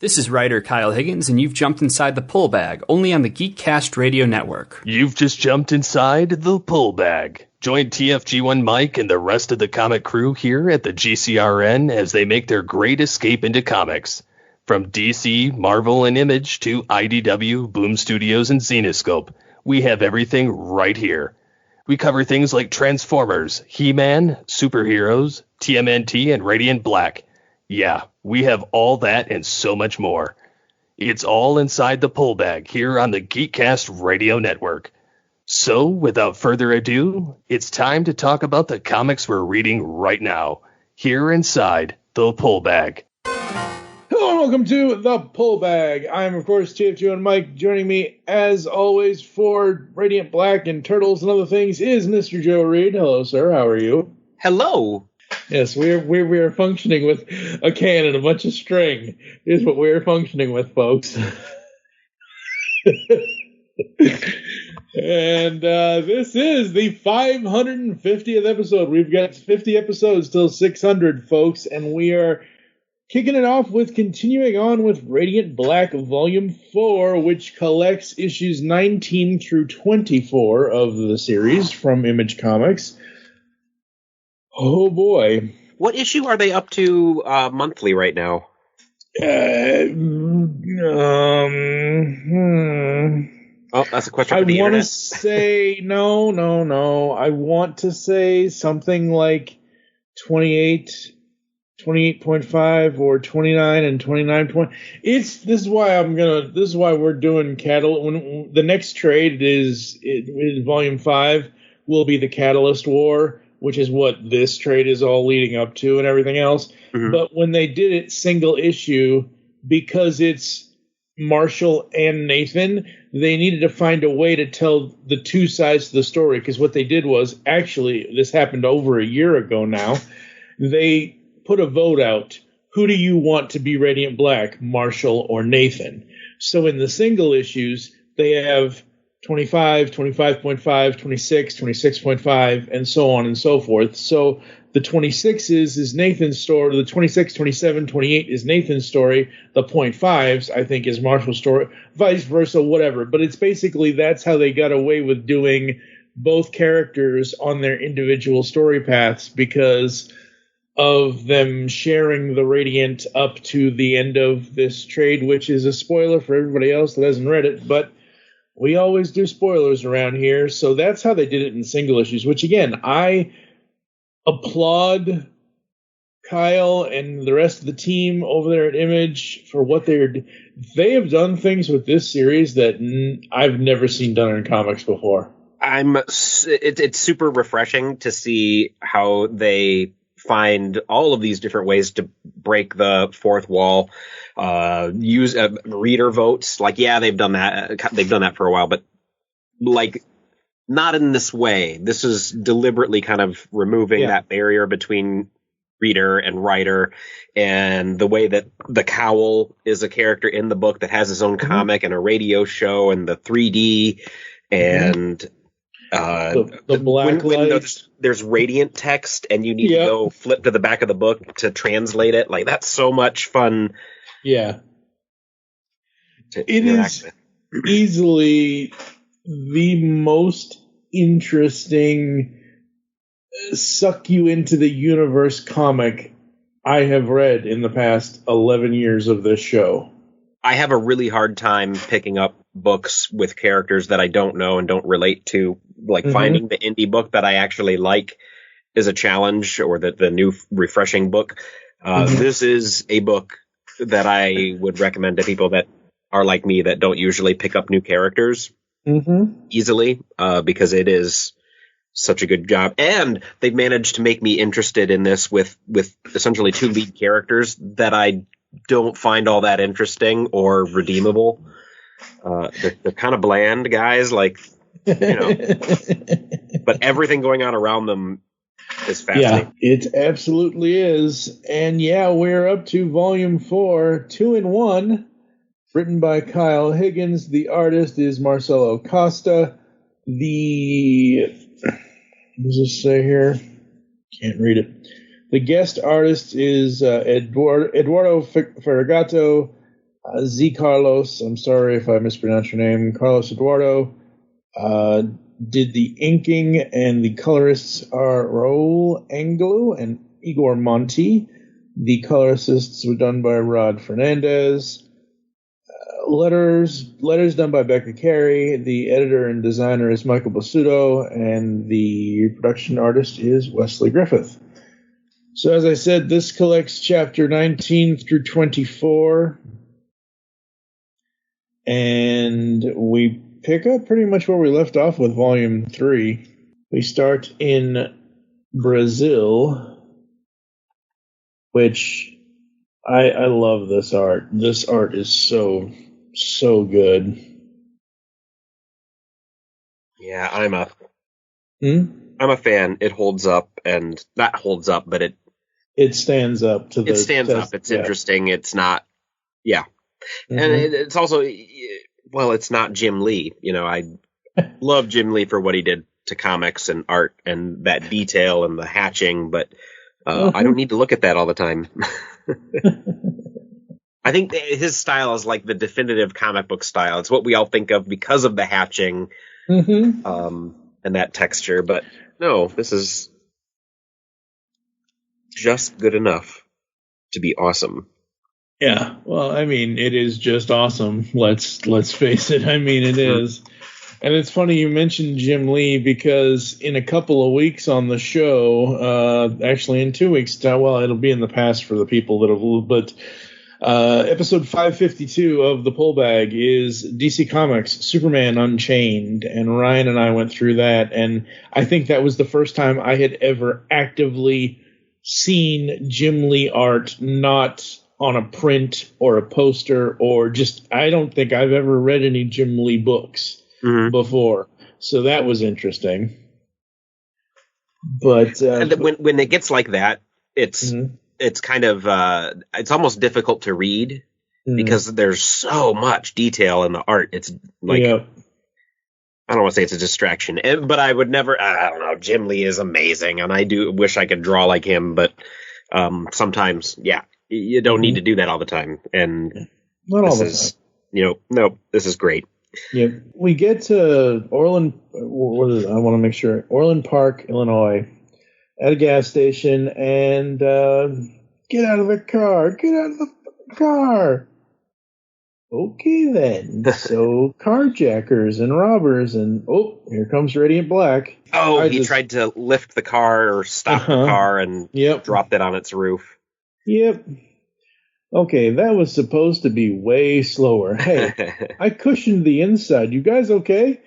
This is writer Kyle Higgins, and you've jumped inside the pull bag, only on the Geekcast Radio Network. You've just jumped inside the pull bag. Join TFG1Mike and the rest of the comic crew here at the GCRN as they make their great escape into comics. From DC, Marvel, and Image to IDW, Boom Studios, and Zenescope, we have everything right here. We cover things like Transformers, He-Man, superheroes, TMNT, and Radiant Black. Yeah, we have all that and so much more. It's all inside the pull bag here on the Geekcast Radio Network. So, without further ado, it's time to talk about the comics we're reading right now, here inside the pull bag. Hello and welcome to the pull bag. I'm, of course, TFG1Mike. Joining me, as always, for Radiant Black and Turtles and other things is Mr. Joe Reed. Hello, sir. How are you? Hello. Yes, we are functioning with a can and a bunch of string. Is what we are functioning with, folks. And this is the 550th episode. We've got 50 episodes till 600, folks, and we are kicking it off with continuing on with Radiant Black Volume 4, which collects issues 19 through 24 of the series from Image Comics. Oh boy. What issue are they up to monthly right now? Oh, that's a question for the internet. I want to say, no. I want to say something like 28.5 or 29 and 29. This is why we're doing Catalyst. When the next trade is Volume 5 will be the Catalyst War, which is what this trade is all leading up to and everything else. Mm-hmm. But when they did it single issue, because it's Marshall and Nathan, they needed to find a way to tell the two sides of the story. Because what they did was, actually, this happened over a year ago now, they put a vote out. Who do you want to be Radiant Black, Marshall or Nathan? So in the single issues, they have 25, 25.5, 26, 26.5, and so on and so forth. So the 26s is Nathan's story. The 26, 27, 28 is Nathan's story. The 0.5s, I think, is Marshall's story. Vice versa, whatever. But it's basically that's how they got away with doing both characters on their individual story paths, because of them sharing the Radiant up to the end of this trade, which is a spoiler for everybody else that hasn't read it. But we always do spoilers around here, so that's how they did it in single issues, which, again, I applaud Kyle and the rest of the team over there at Image for what they have done things with this series that I've never seen done in comics before. It's super refreshing to see how they find all of these different ways to break the fourth wall, use reader votes. Like, yeah, they've done that for a while, but like not in this way. This is deliberately kind of removing that barrier between reader and writer, and the way that the Cowl is a character in the book that has his own comic and a radio show and the 3D and the black when there's radiant text and you need to go flip to the back of the book to translate it. Like, that's so much fun. Yeah. It is easily the most interesting suck you into the universe comic I have read in the past 11 years of this show. I have a really hard time picking up books with characters that I don't know and don't relate to. Like, finding the indie book that I actually like is a challenge, or the new refreshing book. This is a book that I would recommend to people that are like me, that don't usually pick up new characters easily, because it is such a good job. And they've managed to make me interested in this with essentially two lead characters that I don't find all that interesting or redeemable. They're kind of bland guys, like, you know, but everything going on around them is fascinating. Yeah, it absolutely is. And yeah, we're up to Volume 4, 2-in-1, written by Kyle Higgins. The artist is Marcelo Costa. What does this say here? Can't read it. The guest artist is Eduardo Ferragato. Z. Carlos, I'm sorry if I mispronounced your name, Carlos Eduardo, did the inking, and the colorists are Raul Angelo and Igor Monti. The color assists were done by Rod Fernandez. Letters done by Becca Carey. The editor and designer is Michael Basuto, and the production artist is Wesley Griffith. So as I said, this collects chapter 19 through 24. And we pick up pretty much where we left off with volume 3. We start in Brazil, which I love this art. This art is so good. Yeah, I'm a fan. It holds up, and not holds up, but it stands up to the test. It's interesting. It's not, yeah. Mm-hmm. And it's also, well, it's not Jim Lee. You know, I love Jim Lee for what he did to comics and art and that detail and the hatching, but I don't need to look at that all the time. I think his style is like the definitive comic book style. It's what we all think of because of the hatching and that texture. But no, this is just good enough to be awesome. Yeah, well, I mean, it is just awesome. Let's face it. I mean, it is. And it's funny you mentioned Jim Lee, because in a couple of weeks on the show, actually in 2 weeks' time, well, it'll be in the past for the people that have, but episode 552 of the Pull Bag is DC Comics Superman Unchained, and Ryan and I went through that, and I think that was the first time I had ever actively seen Jim Lee art, not on a print or a poster, or just, I don't think I've ever read any Jim Lee books before. So that was interesting. But when it gets like that, it's kind of it's almost difficult to read because there's so much detail in the art. It's like, I don't want to say it's a distraction, but I would never, I don't know, Jim Lee is amazing, and I do wish I could draw like him, but sometimes, you don't need to do that all the time. And not all the time. No, this is great. Yeah, we get to Orland Park, Illinois, at a gas station, and get out of the car. Okay, then. So carjackers and robbers, and here comes Radiant Black. Oh, he tried to lift the car or stop the car and dropped it on its roof. Yep. Okay, that was supposed to be way slower. Hey, I cushioned the inside. You guys okay?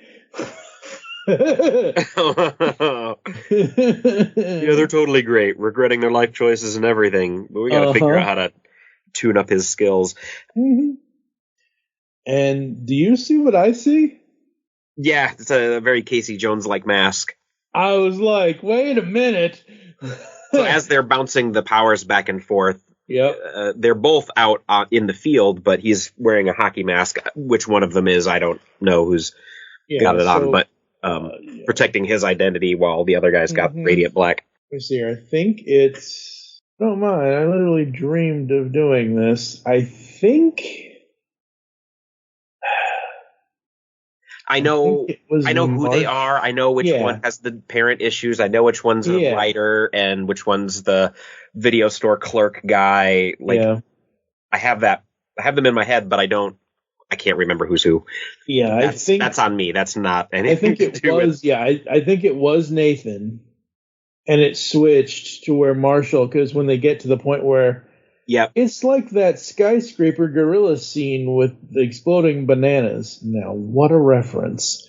They're totally great, regretting their life choices and everything. But we got to figure out how to tune up his skills. And do you see what I see? Yeah, it's a very Casey Jones-like mask. I was like, wait a minute. So as they're bouncing the powers back and forth, they're both out in the field, but he's wearing a hockey mask. Which one of them is, I don't know who's got it on, but protecting his identity while the other guy's got Radiant Black. Let me see here. I think it's... Don't mind, I literally dreamed of doing this. I think... I know who they are. I know which one has the parent issues. I know which one's the writer and which one's the video store clerk guy. I have them in my head, but I can't remember who's who. Yeah, I think that's on me. That's not anything. I think it was. With. Yeah, I think it was Nathan, and it switched to where Marshall, because when they get to the point where. Yeah, it's like that skyscraper gorilla scene with the exploding bananas. Now, what a reference.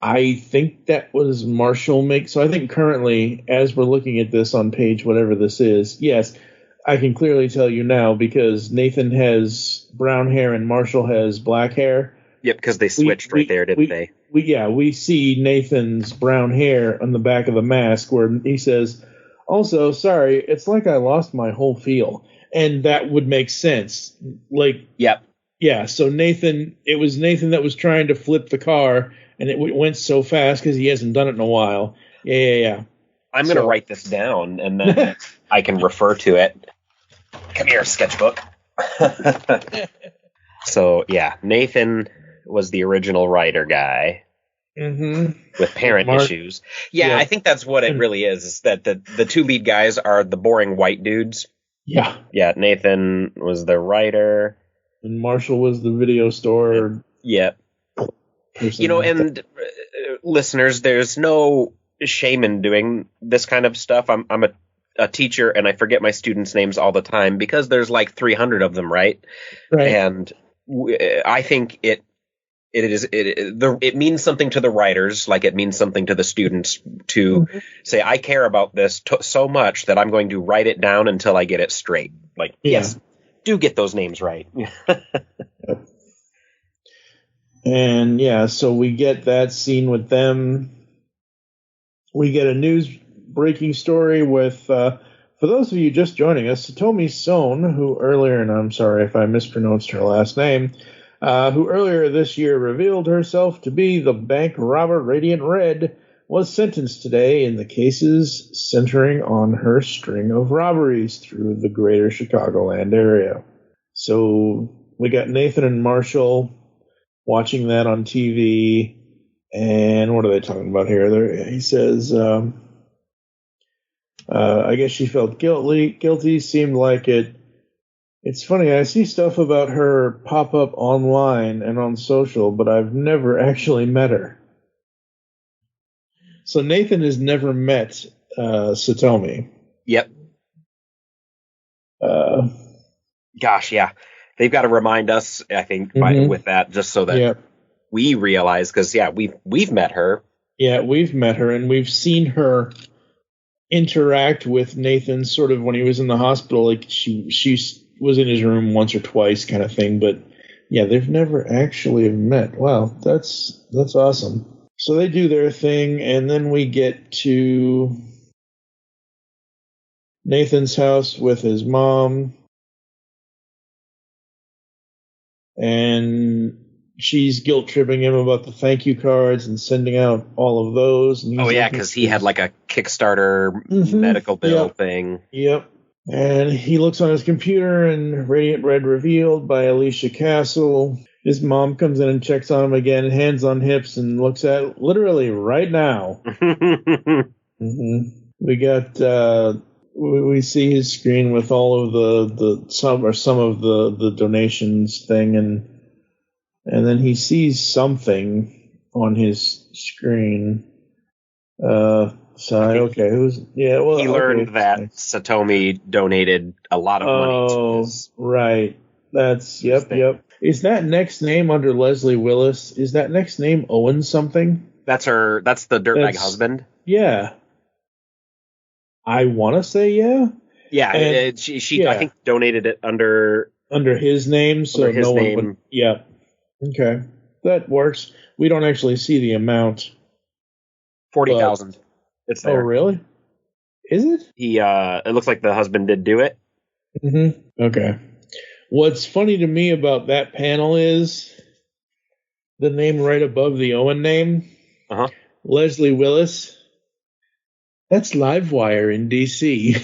I think that was Marshall So I think currently, as we're looking at this on page whatever this is, yes, I can clearly tell you now because Nathan has brown hair and Marshall has black hair. Yep, because they switched there, didn't they? We see Nathan's brown hair on the back of the mask where he says, also, sorry, it's like I lost my whole feel. And that would make sense. Yeah, so it was Nathan that was trying to flip the car, and it went so fast because he hasn't done it in a while. Yeah. I'm going to write this down, and then I can refer to it. Come here, sketchbook. So, yeah, Nathan was the original writer guy. Mm-hmm. With parent issues. Yeah, I think that's what it really is that the two lead guys are the boring white dudes. Yeah. Yeah, Nathan was the writer. And Marshall was the video store. Yeah. And listeners, there's no shame in doing this kind of stuff. I'm a teacher, and I forget my students' names all the time because there's like 300 of them, right? And I think it means something to the writers, like it means something to the students to say, I care about this so much that I'm going to write it down until I get it straight. Like, yes, do get those names right. And so we get that scene with them. We get a news breaking story with, for those of you just joining us, Satomi Son, who earlier, and I'm sorry if I mispronounced her last name, who earlier this year revealed herself to be the bank robber Radiant Red, was sentenced today in the cases centering on her string of robberies through the greater Chicagoland area. So we got Nathan and Marshall watching that on TV, and what are they talking about here? He says, I guess she felt guilty, seemed like it. It's funny, I see stuff about her pop up online and on social, but I've never actually met her. So Nathan has never met Satomi. Yep. Gosh, yeah. They've got to remind us, I think, with that, just so that we realize, because, we've met her. Yeah, we've met her, and we've seen her interact with Nathan sort of when he was in the hospital. Like, she was in his room once or twice kind of thing, but they've never actually met. Wow, that's awesome. So they do their thing, and then we get to Nathan's house with his mom, and she's guilt tripping him about the thank you cards and sending out all of those. And because he had like a Kickstarter medical bill thing. Yep. And he looks on his computer, and Radiant Red revealed by Alicia Castle. His mom comes in and checks on him again, hands on hips, and looks at it literally right now. We got we see his screen with all of some of the donations thing, and then he sees something on his screen. He learned that Satomi donated a lot of money to this. Right. That's yep. Is that next name under Leslie Willis? Is that next name Owen something? That's her. That's the dirtbag husband. Yeah. I want to say yeah. Yeah. And, she I think donated it under his name, so no one would. Yeah. Okay, that works. We don't actually see the amount. 40,000. It's there. Oh, really? Is it? It looks like the husband did do it. Okay. What's funny to me about that panel is the name right above the Owen name. Leslie Willis. That's Livewire in DC.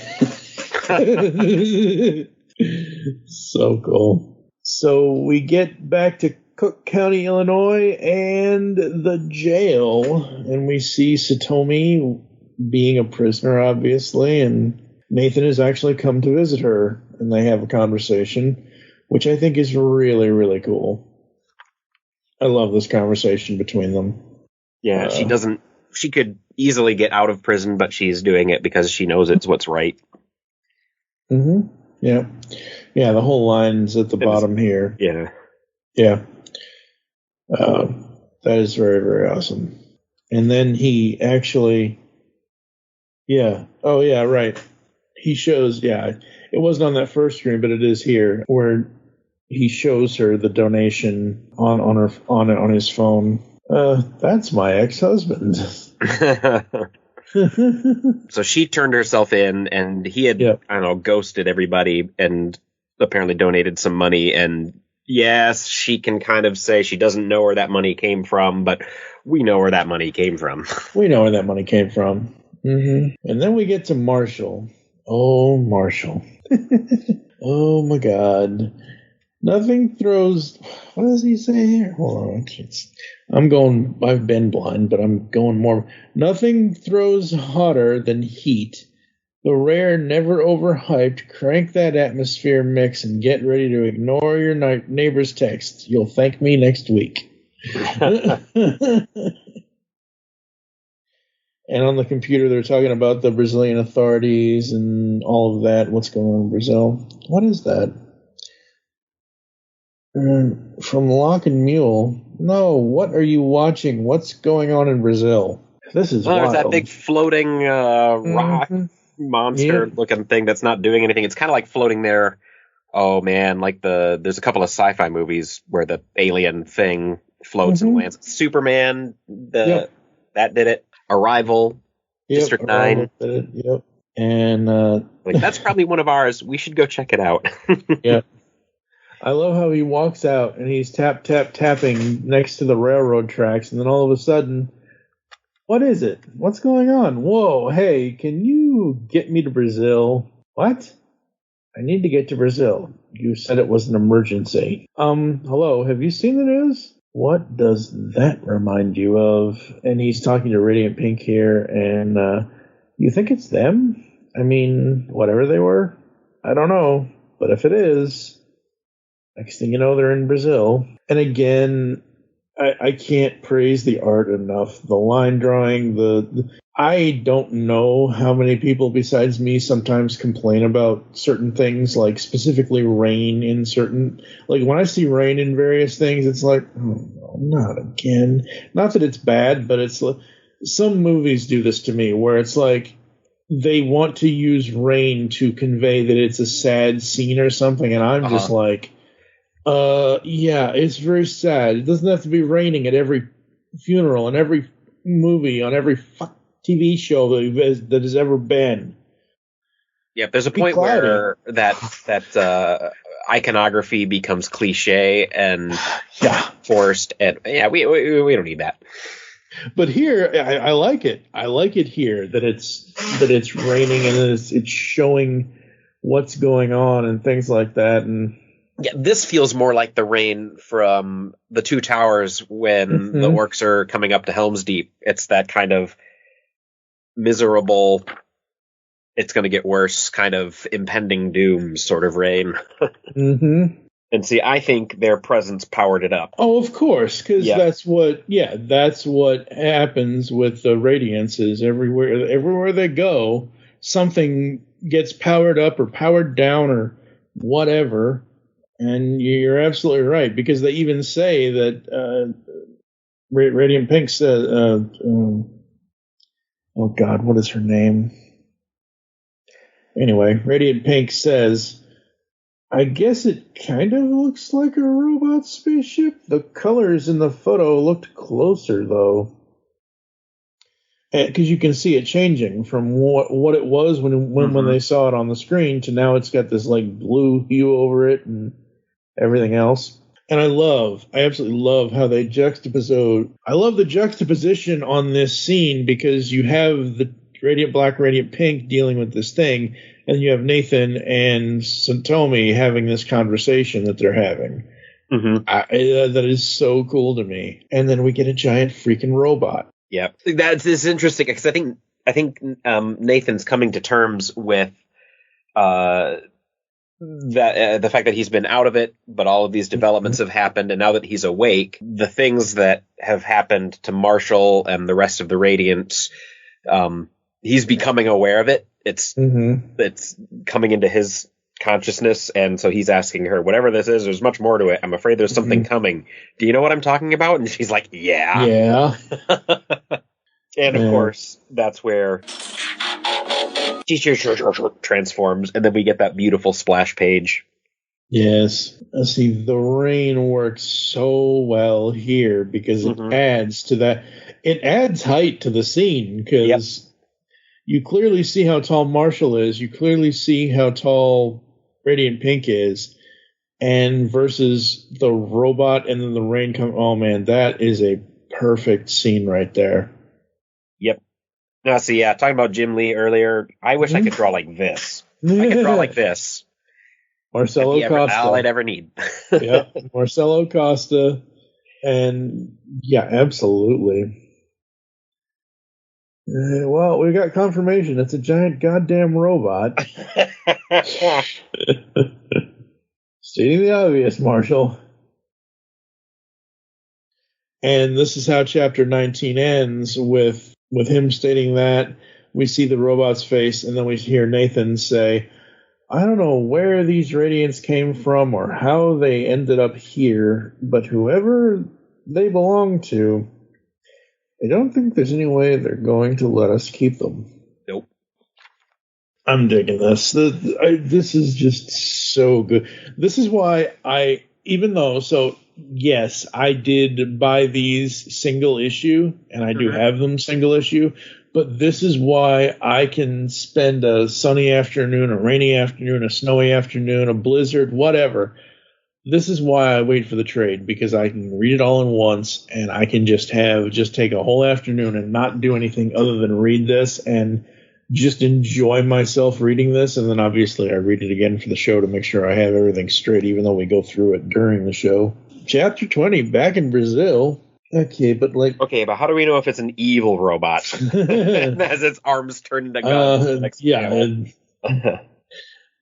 So cool. So we get back to Cook County, Illinois, and the jail, and we see Satomi being a prisoner, obviously, and Nathan has actually come to visit her, and they have a conversation, which I think is really, really cool. I love this conversation between them. Yeah, she could easily get out of prison, but she's doing it because she knows it's what's right. Yeah. Yeah, the whole line's at the bottom here. Yeah. That is very, very awesome. And then he actually, right. He shows, it wasn't on that first screen, but it is here, where he shows her the donation on his phone. That's my ex-husband. So she turned herself in, and he had, ghosted everybody, and apparently donated some money, and yes, she can kind of say she doesn't know where that money came from, but we know where that money came from. And then we get to Marshall. Oh, Marshall. Oh, my God. Nothing throws. What does he say here? Hold on. I've been blind, but I'm going more. Nothing throws hotter than heat. The rare, never overhyped. Crank that atmosphere mix and get ready to ignore your neighbor's text. You'll thank me next week. And on the computer, they're talking about the Brazilian authorities and all of that. What's going on in Brazil? What is that? From Lock and Mule. No, what are you watching? What's going on in Brazil? This is wild. There's that big floating rock monster-looking thing that's not doing anything. It's kind of like floating there. Oh man, like there's a couple of sci-fi movies where the alien thing floats and lands. Superman, that did it. Arrival, District 9. Yep. And that's probably one of ours. We should go check it out. Yeah. I love how he walks out and he's tapping next to the railroad tracks, and then all of a sudden, what is it? What's going on? Whoa, hey, can you get me to Brazil? What? I need to get to Brazil. You said it was an emergency. Hello, have you seen the news? What does that remind you of? And he's talking to Radiant Pink here, and you think it's them? I mean, whatever they were? I don't know. But if it is, next thing you know, they're in Brazil. And again, I can't praise the art enough. The line drawing, I don't know how many people besides me sometimes complain about certain things, like specifically rain in certain, like when I see rain in various things, it's like, oh no, not again. Not that it's bad, but it's like, some movies do this to me where it's like they want to use rain to convey that it's a sad scene or something, and I'm just like, yeah, it's very sad. It doesn't have to be raining at every funeral and every movie on every TV show that has ever been. Yeah, there's a point where that iconography becomes cliche and forced, and we don't need that. But here, I like it. I like it here that it's raining and it's showing what's going on and things like that. And yeah, this feels more like the rain from the Two Towers when the orcs are coming up to Helm's Deep. It's that kind of miserable, it's going to get worse, kind of impending doom sort of rain. And see, I think their presence powered it up. Oh, of course, because that's what happens with the Radiances. Everywhere they go, something gets powered up or powered down or whatever. And you're absolutely right, because they even say that Radiant Pink says, oh God, what is her name? Anyway, Radiant Pink says, I guess it kind of looks like a robot spaceship. The colors in the photo looked closer, though. Because you can see it changing from what it was when they saw it on the screen to now it's got this like blue hue over it and everything else. And I absolutely love how they juxtapose. I love the juxtaposition on this scene, because you have the Radiant Black, Radiant Pink dealing with this thing, and you have Nathan and Santomi having this conversation that they're having. That is so cool to me. And then we get a this freaking robot. Yeah, that's interesting, because I think Nathan's coming to terms with that the fact that he's been out of it, but all of these developments have happened, and now that he's awake, the things that have happened to Marshall and the rest of the Radiants, he's becoming aware of it. It's coming into his consciousness, and so he's asking her, whatever this is, there's much more to it. I'm afraid there's something coming. Do you know what I'm talking about? And she's like, yeah. And of course, that's where she transforms, and then we get that beautiful splash page. Yes. See, the rain works so well here, because it adds to that. It adds height to the scene, because you clearly see how tall Marshall is. You clearly see how tall Radiant Pink is. And versus the robot and then the rain come. Oh, man, that is a perfect scene right there. Yep. Now, see, talking about Jim Lee earlier, I wish I could draw like this. I could draw like this. Marcelo Costa. All I'd ever need. Yeah, Marcelo Costa. And yeah, absolutely. Well, we got confirmation. It's a giant goddamn robot. Stating the obvious, Marshall. And this is how chapter 19 ends, with him stating that. We see the robot's face, and then we hear Nathan say, I don't know where these radiants came from or how they ended up here, but whoever they belong to, I don't think there's any way they're going to let us keep them. Nope. I'm digging this. This is just so good. This is why yes, I did buy these single issue, and I do have them single issue, but this is why I can spend a sunny afternoon, a rainy afternoon, a snowy afternoon, a blizzard, whatever. This is why I wait for the trade, because I can read it all in once, and I can just take a whole afternoon and not do anything other than read this and just enjoy myself reading this. And then obviously I read it again for the show to make sure I have everything straight, even though we go through it during the show. Chapter 20, back in Brazil. Okay, but how do we know if it's an evil robot? As its arms turn into guns.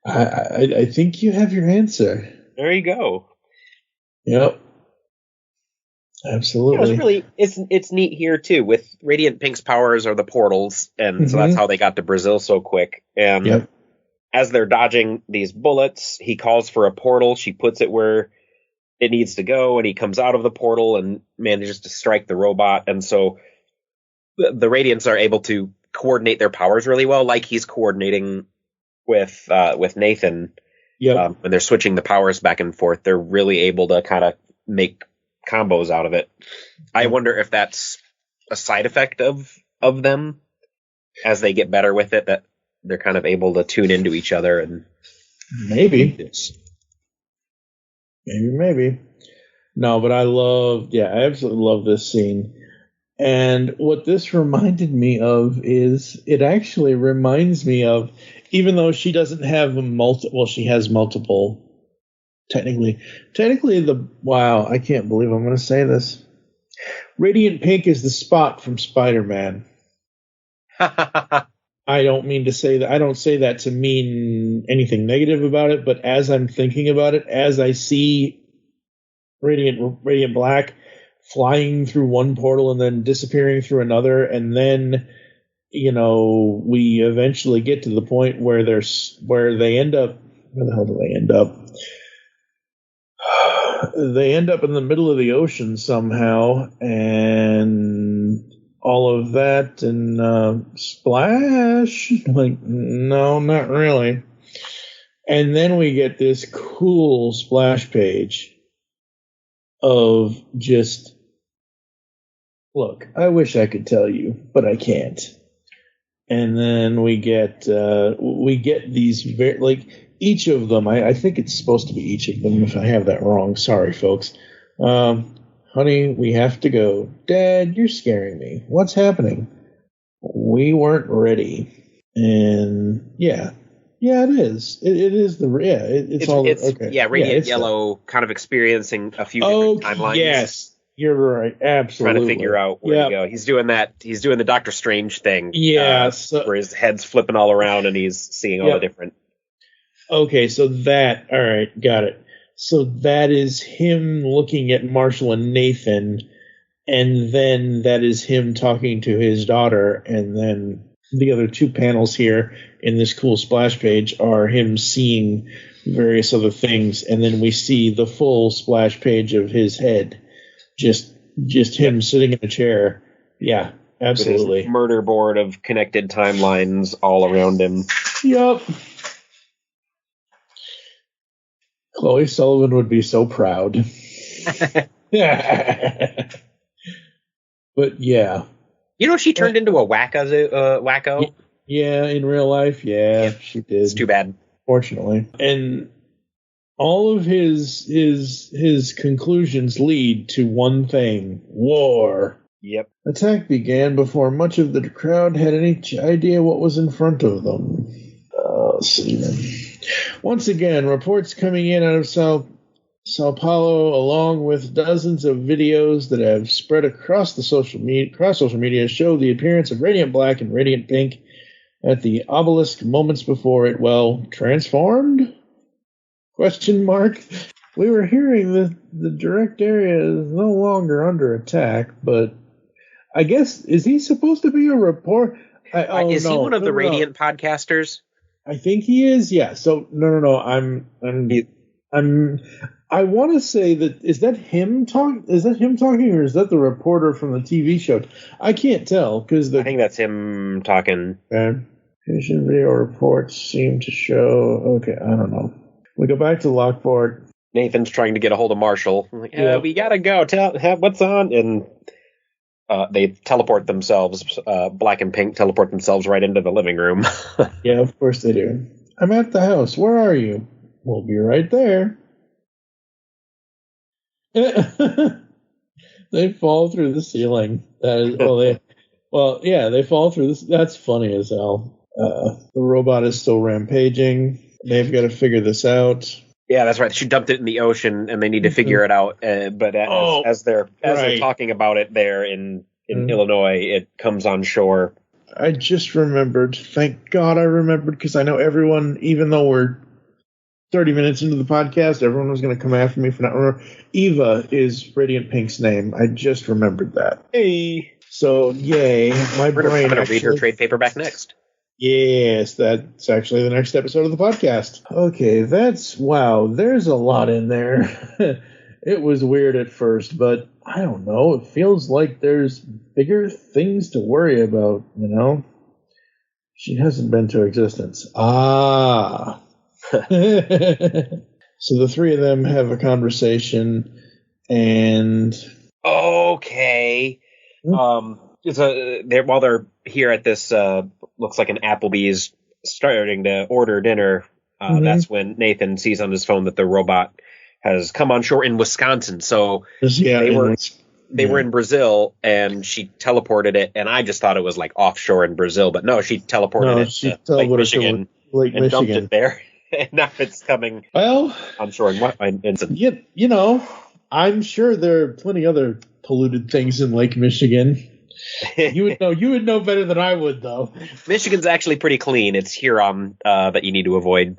I think you have your answer. There you go. Yep. Absolutely. It's neat here too. With Radiant Pink's powers are the portals, and so that's how they got to Brazil so quick. And as they're dodging these bullets, he calls for a portal. She puts it where it needs to go, and he comes out of the portal and manages to strike the robot. And so the Radiants are able to coordinate their powers really well, like he's coordinating with Nathan. Yeah. When they're switching the powers back and forth, they're really able to kind of make combos out of it. I wonder if that's a side effect of them as they get better with it, that they're kind of able to tune into each other. And maybe. No, but I absolutely love this scene. And what this reminded me of is, it actually reminds me of, even though she doesn't have she has multiple. Technically, I can't believe I'm going to say this. Radiant Pink is the Spot from Spider-Man. I don't mean to say that. I don't say that to mean anything negative about it, but as I'm thinking about it, as I see Radiant Black flying through one portal and then disappearing through another, and then we eventually get to the point where they end up. Where the hell do they end up? They end up in the middle of the ocean somehow, and all of that, and splash. No, not really. And then we get this cool splash page of just, look, I wish I could tell you, but I can't. And then we get these each of them. I think it's supposed to be each of them. If I have that wrong, sorry, folks. Honey, we have to go. Dad, you're scaring me. What's happening? We weren't ready. And it is. It is Radiant Yellow kind of experiencing a few different timelines. Yes. You're right. Absolutely. Trying to figure out where to go. He's doing that. He's doing the Doctor Strange thing. Yeah. Where his head's flipping all around and he's seeing all the different. Okay, so all right, got it. So that is him looking at Marshall and Nathan, and then that is him talking to his daughter, and then the other two panels here in this cool splash page are him seeing various other things, and then we see the full splash page of his head. Just him sitting in a chair. Yeah, absolutely. With his murder board of connected timelines all around him. Yep. Chloe Sullivan would be so proud. But yeah. She turned into a wacko? Yeah, in real life, she did. It's too bad. Fortunately. And all of his conclusions lead to one thing: war. Yep. Attack began before much of the crowd had any idea what was in front of them. Let's see then. Once again, reports coming in out of Sao Paulo, along with dozens of videos that have spread across social media, show the appearance of Radiant Black and Radiant Pink at the obelisk moments before it, transformed? Question mark. We were hearing that the direct area is no longer under attack, but I guess, is he supposed to be a report? Is he one of the Radiant podcasters? I think he is. Yeah. So no. I want to say that is that him talking, or is that the reporter from the TV show? I can't tell because I think that's him talking. Patient video reports seem to show. Okay, I don't know. We go back to Lockport. Nathan's trying to get a hold of Marshall. Like, we gotta go. Tell what's on, and they teleport themselves. Black and Pink teleport themselves right into the living room. Yeah, of course they do. I'm at the house. Where are you? We'll be right there. They fall through the ceiling. They fall through this. That's funny as hell. The robot is still rampaging. They've got to figure this out. Yeah, that's right. She dumped it in the ocean, and they need to figure it out. But as they're talking about it there in Illinois, it comes on shore. I just remembered. Thank God I remembered, because I know everyone, even though we're 30 minutes into the podcast, everyone was going to come after me for not remembering. Eva is Radiant Pink's name. I just remembered that. Hey. So, yay. I'm going to read her trade paperback next. Yes, that's actually the next episode of the podcast. Okay, there's a lot in there. It was weird at first, but I don't know. It feels like there's bigger things to worry about, She hasn't been to existence. Ah. So the three of them have a conversation, and... Okay. While they're here at this, looks like an Applebee's, starting to order dinner, that's when Nathan sees on his phone that the robot has come on shore in Wisconsin. So they were in Brazil, and she teleported it, and I just thought it was like offshore in Brazil, but no, she teleported it to Lake Michigan and dumped it there. And now it's coming onshore. I'm sure there are plenty other polluted things in Lake Michigan. You would know better than I would, though. Michigan's actually pretty clean. It's Huron that you need to avoid.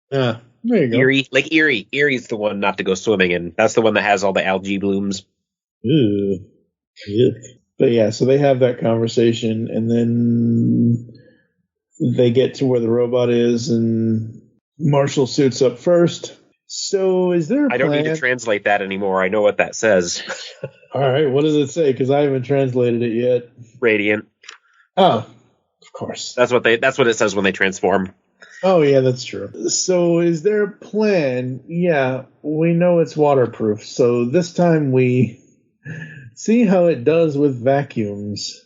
There you go. Lake Erie. Erie's the one not to go swimming in. That's the one that has all the algae blooms. Ooh. But yeah, so they have that conversation, and then they get to where the robot is, and Marshall suits up first. So is there a plan? I don't need to translate that anymore. I know what that says. All right, what does it say? Because I haven't translated it yet. Radiant. Oh, of course. That's what it says when they transform. Oh, yeah, that's true. So is there a plan? Yeah, we know it's waterproof. So this time we see how it does with vacuums.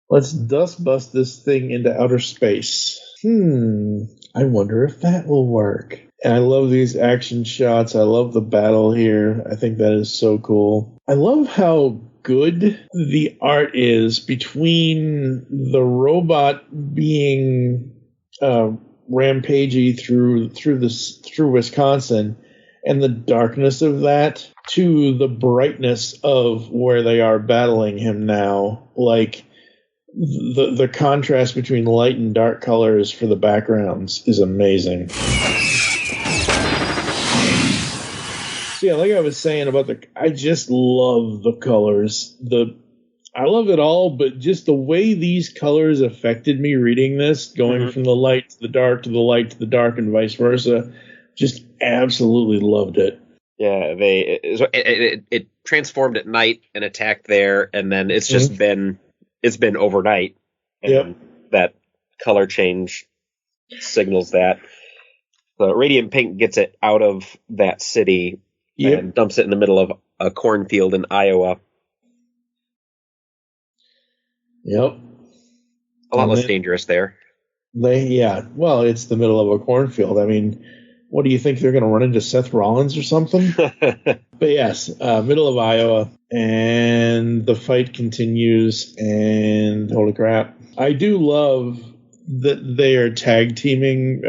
Let's dust bust this thing into outer space. I wonder if that will work. And I love these action shots. I love the battle here. I think that is so cool. I love how good the art is between the robot being rampagey through Wisconsin and the darkness of that to the brightness of where they are battling him now. Like the contrast between light and dark colors for the backgrounds is amazing. So yeah, like I was saying about I just love the colors. I love it all, but just the way these colors affected me reading this, going from the light to the dark to the light to the dark and vice versa, just absolutely loved it. Yeah, it transformed at night and attacked there, and then it's just been overnight, and that color change signals that. So Radiant Pink gets it out of that city and dumps it in the middle of a cornfield in Iowa. Yep. A lot less dangerous there. Well, it's the middle of a cornfield. I mean, what do you think, they're going to run into Seth Rollins or something? But yes, middle of Iowa, and the fight continues, and holy crap. I do love that they are tag teaming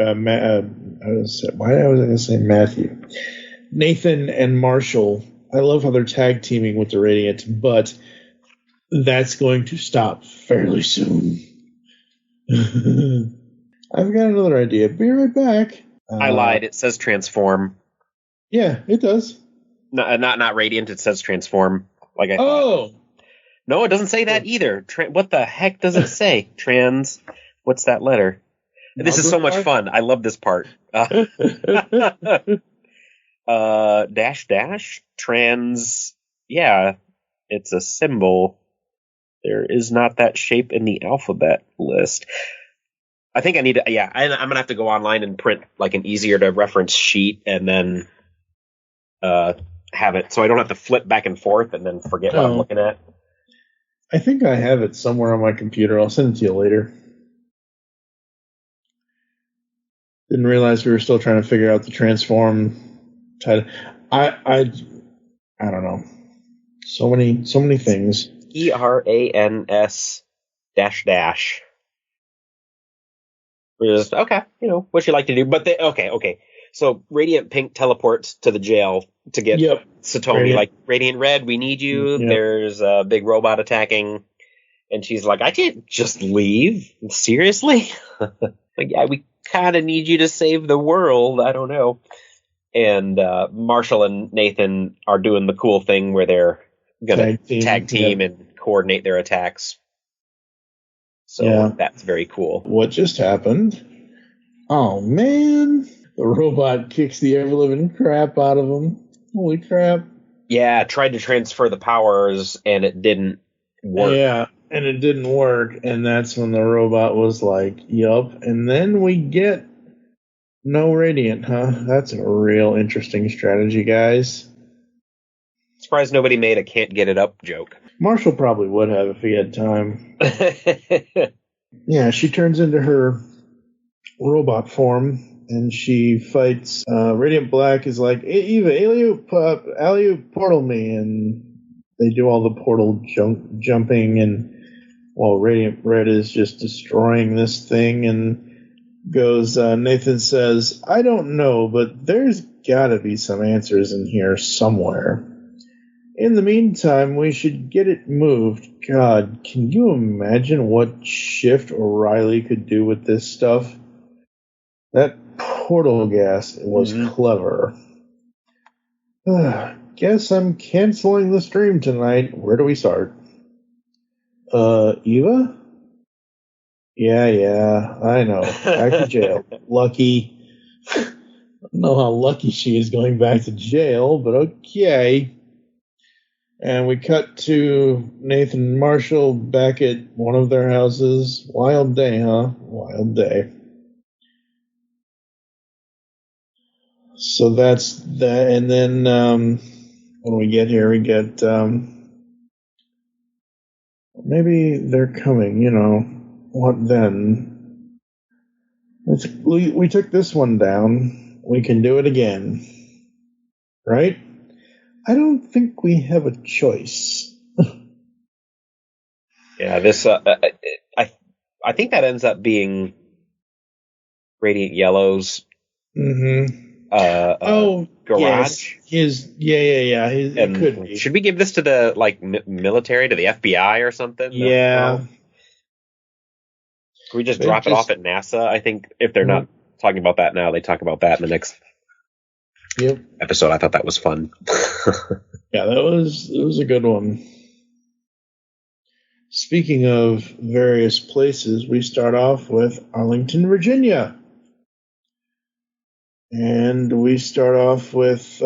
Why was I going to say Matthew? Nathan and Marshall. I love how they're tag teaming with the Radiant, but that's going to stop fairly soon. I've got another idea. Be right back. I lied. It says transform. Yeah, it does. No, not Radiant. It says transform. Like I thought. No, it doesn't say that either. What the heck does it say? What's that letter? This is so much fun. I love this part. Dash trans. Yeah, it's a symbol. There is not that shape in the alphabet list. I think I need to. Yeah, I'm gonna have to go online and print like an easier to reference sheet and then have it so I don't have to flip back and forth and then forget what I'm looking at. I think I have it somewhere on my computer. I'll send it to you later. Didn't realize we were still trying to figure out the transform title. I don't know. So many things. ERANS dash. We're just okay. What you like to do, but okay. So Radiant Pink teleports to the jail to get Satomi. Like Radiant Red, we need you. Yep. There's a big robot attacking, and she's like, I can't just leave. Seriously? Like, yeah, we kind of need you to save the world. I don't know. And Marshall and Nathan are doing the cool thing where they're gonna tag team and coordinate their attacks. So that's very cool. What just happened? Oh man. The robot kicks the ever-living crap out of him. Holy crap. Yeah, tried to transfer the powers, and it didn't work. Yeah, and it didn't work, and that's when the robot was like, yup. And then we get no Radiant, huh? That's a real interesting strategy, guys. Surprised nobody made a can't get it up joke. Marshall probably would have if he had time. Yeah, she turns into her robot form. And she fights. Radiant Black is like, hey, Eva, alley-oop, portal me. And they do all the portal jumping. And while Radiant Red is just destroying this thing and goes, Nathan says, I don't know, but there's got to be some answers in here somewhere. In the meantime, we should get it moved. God, can you imagine what Shift or Riley could do with this stuff? That portal gas was clever. Guess I'm canceling the stream tonight. Where do we start? Eva? Yeah, I know. Back to jail. Lucky. I don't know how lucky she is going back to jail, but okay. And we cut to Nathan and Marshall back at one of their houses. Wild day, huh? Wild day. So that's that, and then when we get here, we get maybe they're coming. What then? We took this one down. We can do it again, right? I don't think we have a choice. Yeah, this I think that ends up being Radiant Yellow's. Mm-hmm. Garage. Yes. It could be. Should we give this to the military, to the FBI or something? Yeah. Can we just drop it off at NASA? I think if they're not talking about that now, they talk about that in the next episode. I thought that was fun. Yeah, it was a good one. Speaking of various places, we start off with Arlington, Virginia. And we start off with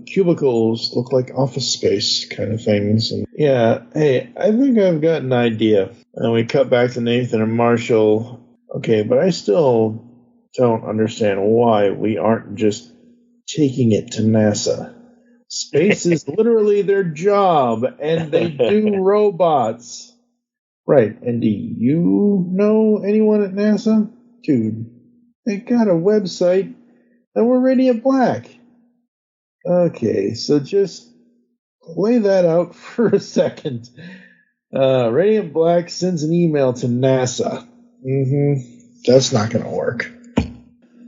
cubicles, look like office space kind of things. And hey, I think I've got an idea. And we cut back to Nathan and Marshall. Okay, but I still don't understand why we aren't just taking it to NASA. Space is literally their job, and they do robots. Right, and do you know anyone at NASA? Dude, they got a website. And we're Radiant Black. Okay, so just play that out for a second. Radiant Black sends an email to NASA. That's not going to work.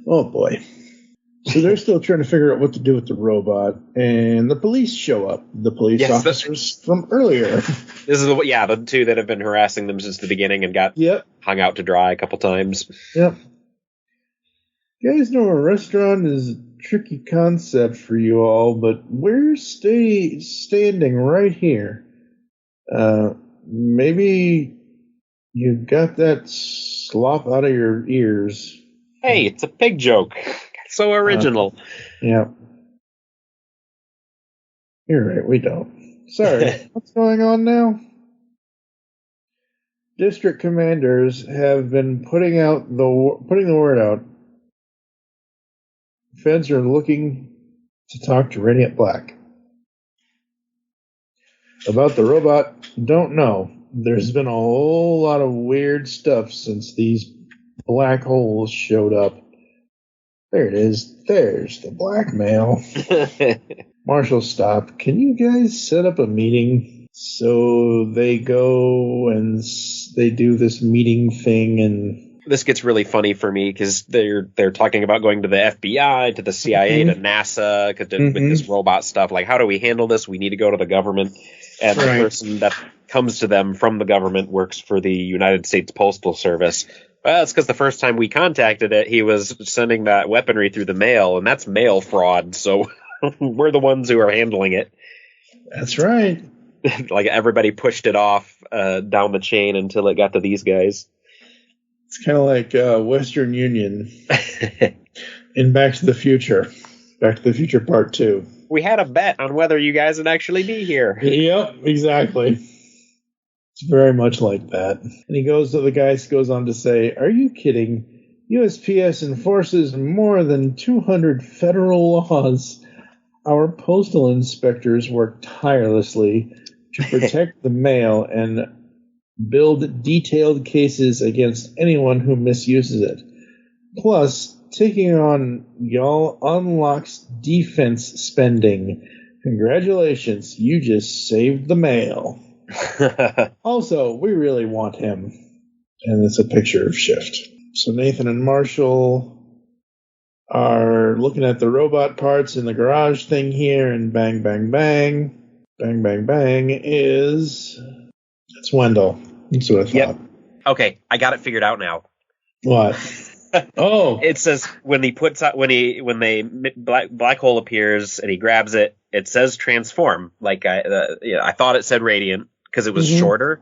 Oh boy. So they're still trying to figure out what to do with the robot, and the police show up. The police officers from earlier. This is the two that have been harassing them since the beginning and got hung out to dry a couple times. Yep. You guys know a restaurant is a tricky concept for you all, but we're standing right here. Maybe you got that slop out of your ears. Hey, it's a pig joke. So original. Yeah. You're right, we don't. Sorry, what's going on now? District commanders have been putting the word out. Feds are looking to talk to Radiant Black. About the robot, don't know. There's been a whole lot of weird stuff since these black holes showed up. There it is. There's the blackmail. Marshall, stop. Can you guys set up a meeting? So they go and they do this meeting thing, and this gets really funny for me because they're talking about going to the FBI, to the CIA, to NASA, with this robot stuff. Like, how do we handle this? We need to go to the government. And the person that comes to them from the government works for the United States Postal Service. Well, it's because the first time we contacted it, he was sending that weaponry through the mail, and that's mail fraud. So we're the ones who are handling it. That's right. Like, everybody pushed it off down the chain until it got to these guys. It's kind of like Western Union in Back to the Future. Back to the Future Part 2. We had a bet on whether you guys would actually be here. Yep, exactly. It's very much like that. And the guy goes on to say, "Are you kidding? USPS enforces more than 200 federal laws. Our postal inspectors work tirelessly to protect the mail and build detailed cases against anyone who misuses it. Plus, taking on y'all unlocks defense spending. Congratulations, you just saved the mail." Also, we really want him. And it's a picture of Shift. So Nathan and Marshall are looking at the robot parts in the garage thing here, and bang, bang, bang. Bang, bang, bang it's Wendell. That's what I thought. Yep. Okay, I got it figured out now. What? Oh, it says when black hole appears and he grabs it, it says transform. Like I thought it said radiant because it was shorter,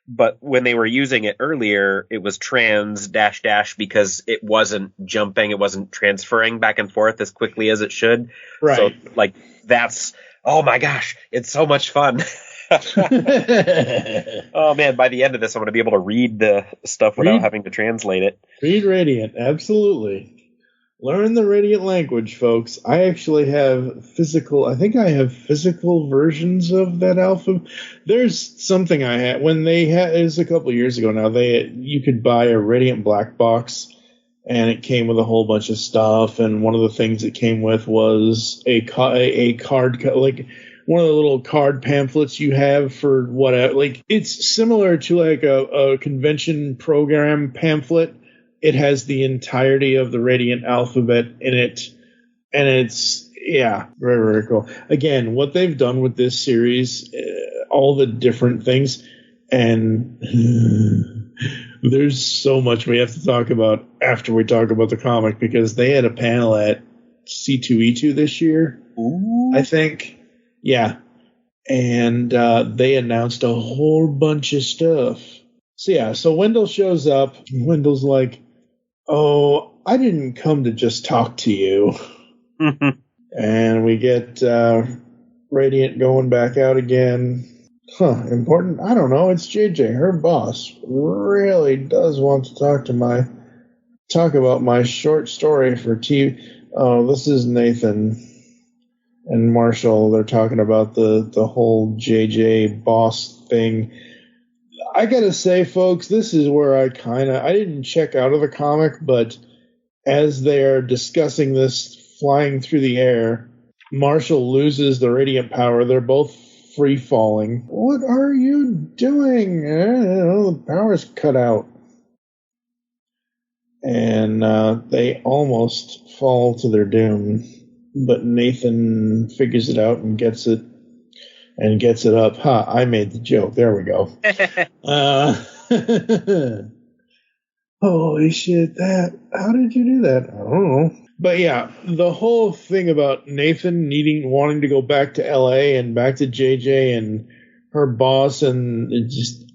but when they were using it earlier, it was trans dash dash because it wasn't jumping, it wasn't transferring back and forth as quickly as it should. Right. So like that's oh my gosh, it's so much fun. Oh man, by the end of this I'm going to be able to read the stuff without having to translate it. Read Radiant, absolutely. Learn the Radiant language, folks. I actually have physical versions of that alphabet. There's something I had when it was a couple of years ago now. You could buy a Radiant black box, and it came with a whole bunch of stuff, and one of the things it came with was a card, like one of the little card pamphlets you have for whatever. Like, it's similar to like a convention program pamphlet. It has the entirety of the Radiant alphabet in it, and it's very, very cool. Again, what they've done with this series, all the different things, and there's so much we have to talk about after we talk about the comic, because they had a panel at C2E2 this year. Ooh. I think. Yeah. And they announced a whole bunch of stuff. So Wendell shows up. Wendell's like, "Oh, I didn't come to just talk to you." And we get Radiant going back out again. Important? I don't know. It's JJ. Her boss really does want to talk about my short story for TV. Oh, this is Nathan and Marshall. They're talking about the whole JJ boss thing. I gotta say, folks, this is where I didn't check out of the comic, but as they are discussing this flying through the air, Marshall loses the radiant power. They're both free falling. What are you doing? I don't know, the power's cut out. and they almost fall to their doom, but Nathan figures it out and gets it up. I made the joke. There we go. Holy shit, how did you do that? I don't know. But yeah, the whole thing about Nathan wanting to go back to LA and back to JJ and her boss, and it just,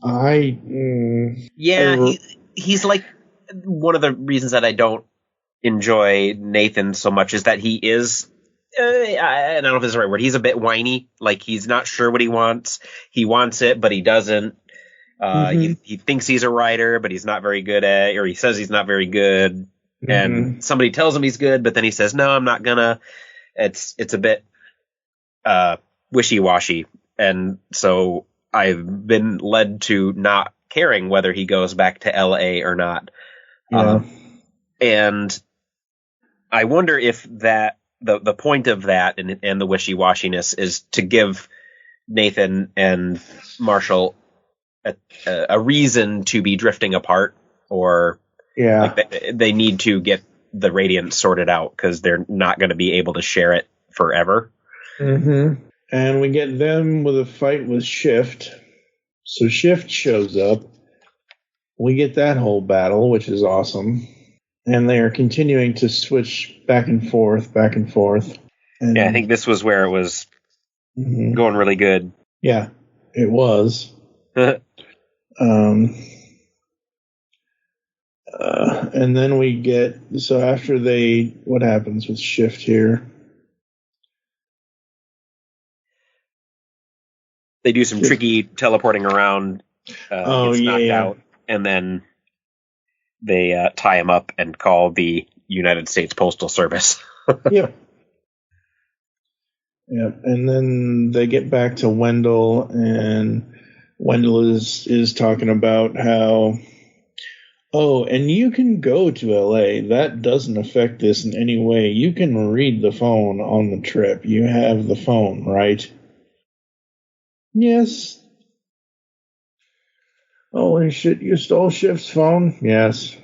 he's like, one of the reasons that I don't enjoy Nathan so much is that he is, I don't know if this is the right word, he's a bit whiny. Like, he's not sure what he wants. He wants it, but he doesn't. He thinks he's a writer, but he's not very good at it, or he says he's not very good. And somebody tells him he's good, but then he says, no, I'm not gonna. It's a bit wishy-washy. And so I've been led to not caring whether he goes back to LA or not. Yeah. And I wonder if that the point of that and the wishy-washiness is to give Nathan and Marshall a reason to be drifting apart, or they need to get the Radiant sorted out because they're not going to be able to share it forever. And we get them with a fight with Shift. So Shift shows up. We get that whole battle, which is awesome. And they are continuing to switch back and forth. And, I think this was where it was going really good. Yeah, it was. And then we get, so after what happens with Shift here? They do some tricky teleporting around. Gets knocked out, and then they tie him up and call the United States Postal Service. Yep. And then they get back to Wendell, and Wendell is talking about how, and you can go to LA. That doesn't affect this in any way. You can read the phone on the trip. You have the phone, right? Yes. Holy shit, you stole Shift's phone? Yes.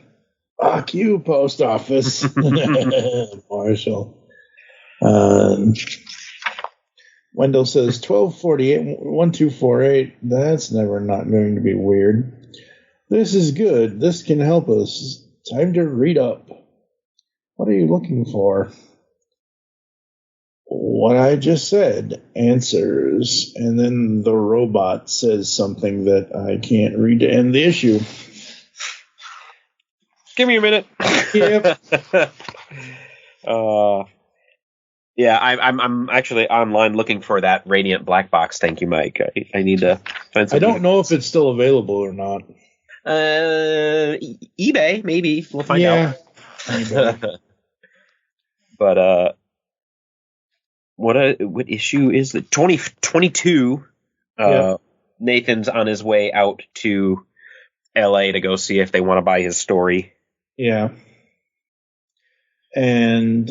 Fuck you, post office. Marshall. Wendell says 1248-1248. That's never not going to be weird. This is good. This can help us. Time to read up. What are you looking for? What I just said. Answers. And then the robot says something that I can't read to end the issue. Give me a minute. Yep. I'm actually online looking for that Radiant Black Box. Thank you, Mike. I need to find something. I don't know if it's still available or not. eBay, maybe. We'll find out. But what issue is it? 2022. Nathan's on his way out to LA to go see if they want to buy his story. Yeah. And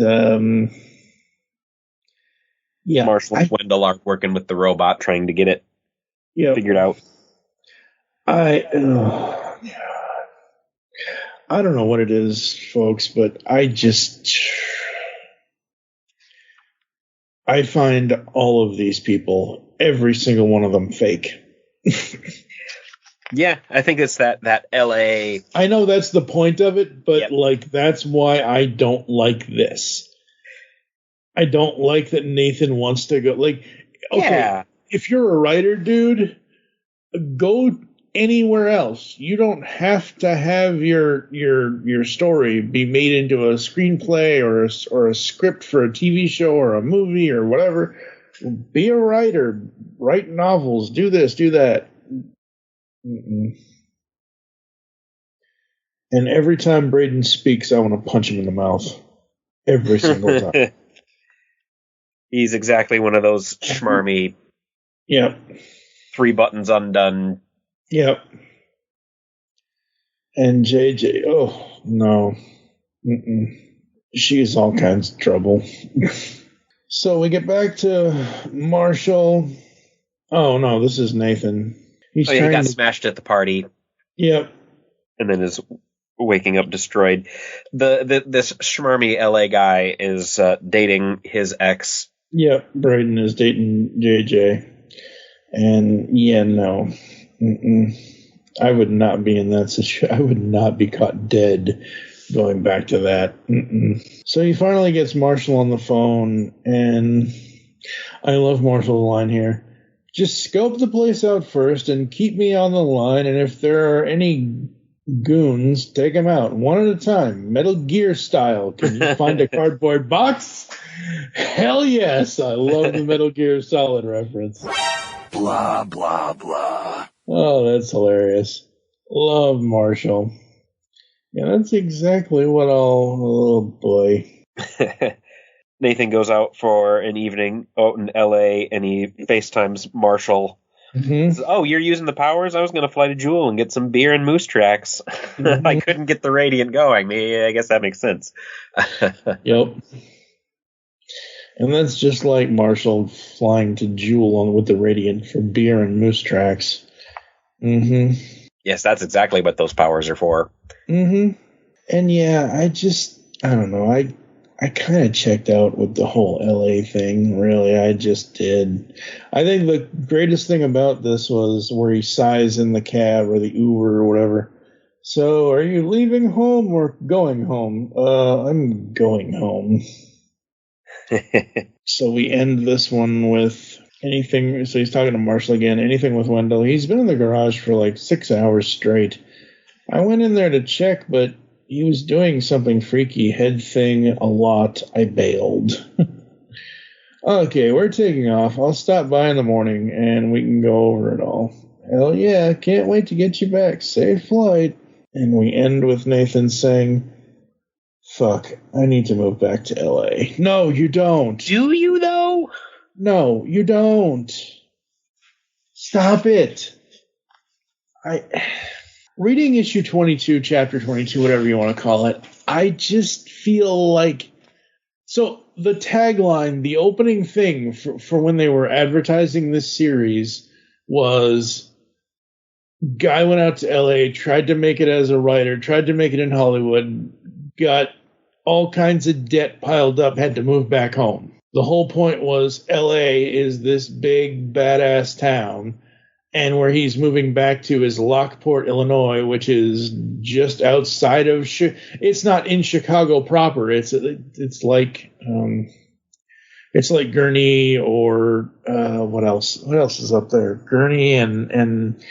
Marshall and Wendell are working with the robot trying to get it figured out. I don't know what it is, folks, but I find all of these people, every single one of them, fake. Yeah, I think it's that LA. I know that's the point of it, but that's why I don't like this. I don't like that Nathan wants to go. If you're a writer, dude, go anywhere else. You don't have to have your story be made into a screenplay or a script for a TV show or a movie or whatever. Be a writer. Write novels. Do this. Do that. Mm-mm. And every time Braden speaks, I want to punch him in the mouth. Every single time. He's exactly one of those schmarmy. Yep. 3 buttons undone. Yep. And JJ, oh no. She's all kinds of trouble. So we get back to Marshall. Oh no, this is Nathan. He got smashed at the party. Yep. And then his waking up destroyed. This schmarmy LA guy is dating his ex. Yep, Braden is dating JJ. And yeah, no. I would not be in that situation. I would not be caught dead going back to that. So he finally gets Marshall on the phone, and I love Marshall's line here. Just scope the place out first and keep me on the line, and if there are any goons, take them out one at a time, Metal Gear style. Can you find a cardboard box? Hell yes. I love the Metal Gear Solid reference. Blah, blah, blah. Oh, that's hilarious. Love Marshall. Yeah, that's exactly what oh boy. Nathan goes out for an evening out in LA and he FaceTimes Marshall. Says, oh, you're using the powers? I was going to fly to Jewel and get some beer and moose tracks. I couldn't get the Radiant going. I guess that makes sense. Yep. And that's just like Marshall flying to Jewel with the Radiant for beer and moose tracks. Yes, that's exactly what those powers are for. And yeah, I don't know. I kind of checked out with the whole LA thing, really. I just did. I think the greatest thing about this was where he sighs in the cab or the Uber or whatever. So, are you leaving home or going home? I'm going home. So we end this one with anything. So he's talking to Marshall again. Anything with Wendell. He's been in the garage for like 6 hours straight. I went in there to check, but he was doing something freaky head thing a lot. I bailed. Okay, we're taking off. I'll stop by in the morning and we can go over it all. Hell yeah, can't wait to get you back. Safe flight. And we end with Nathan saying, fuck, I need to move back to LA. No, you don't. Do you, though? No, you don't. Stop it. Reading issue 22, chapter 22, whatever you want to call it, I just feel like... So, the tagline, the opening thing for when they were advertising this series was... Guy went out to LA, tried to make it as a writer, tried to make it in Hollywood, got all kinds of debt piled up, had to move back home. The whole point was LA is this big, badass town, and where he's moving back to is Lockport, Illinois, which is just outside of... It's not in Chicago proper. It's like... it's like Gurnee or... what else? What else is up there? Gurnee and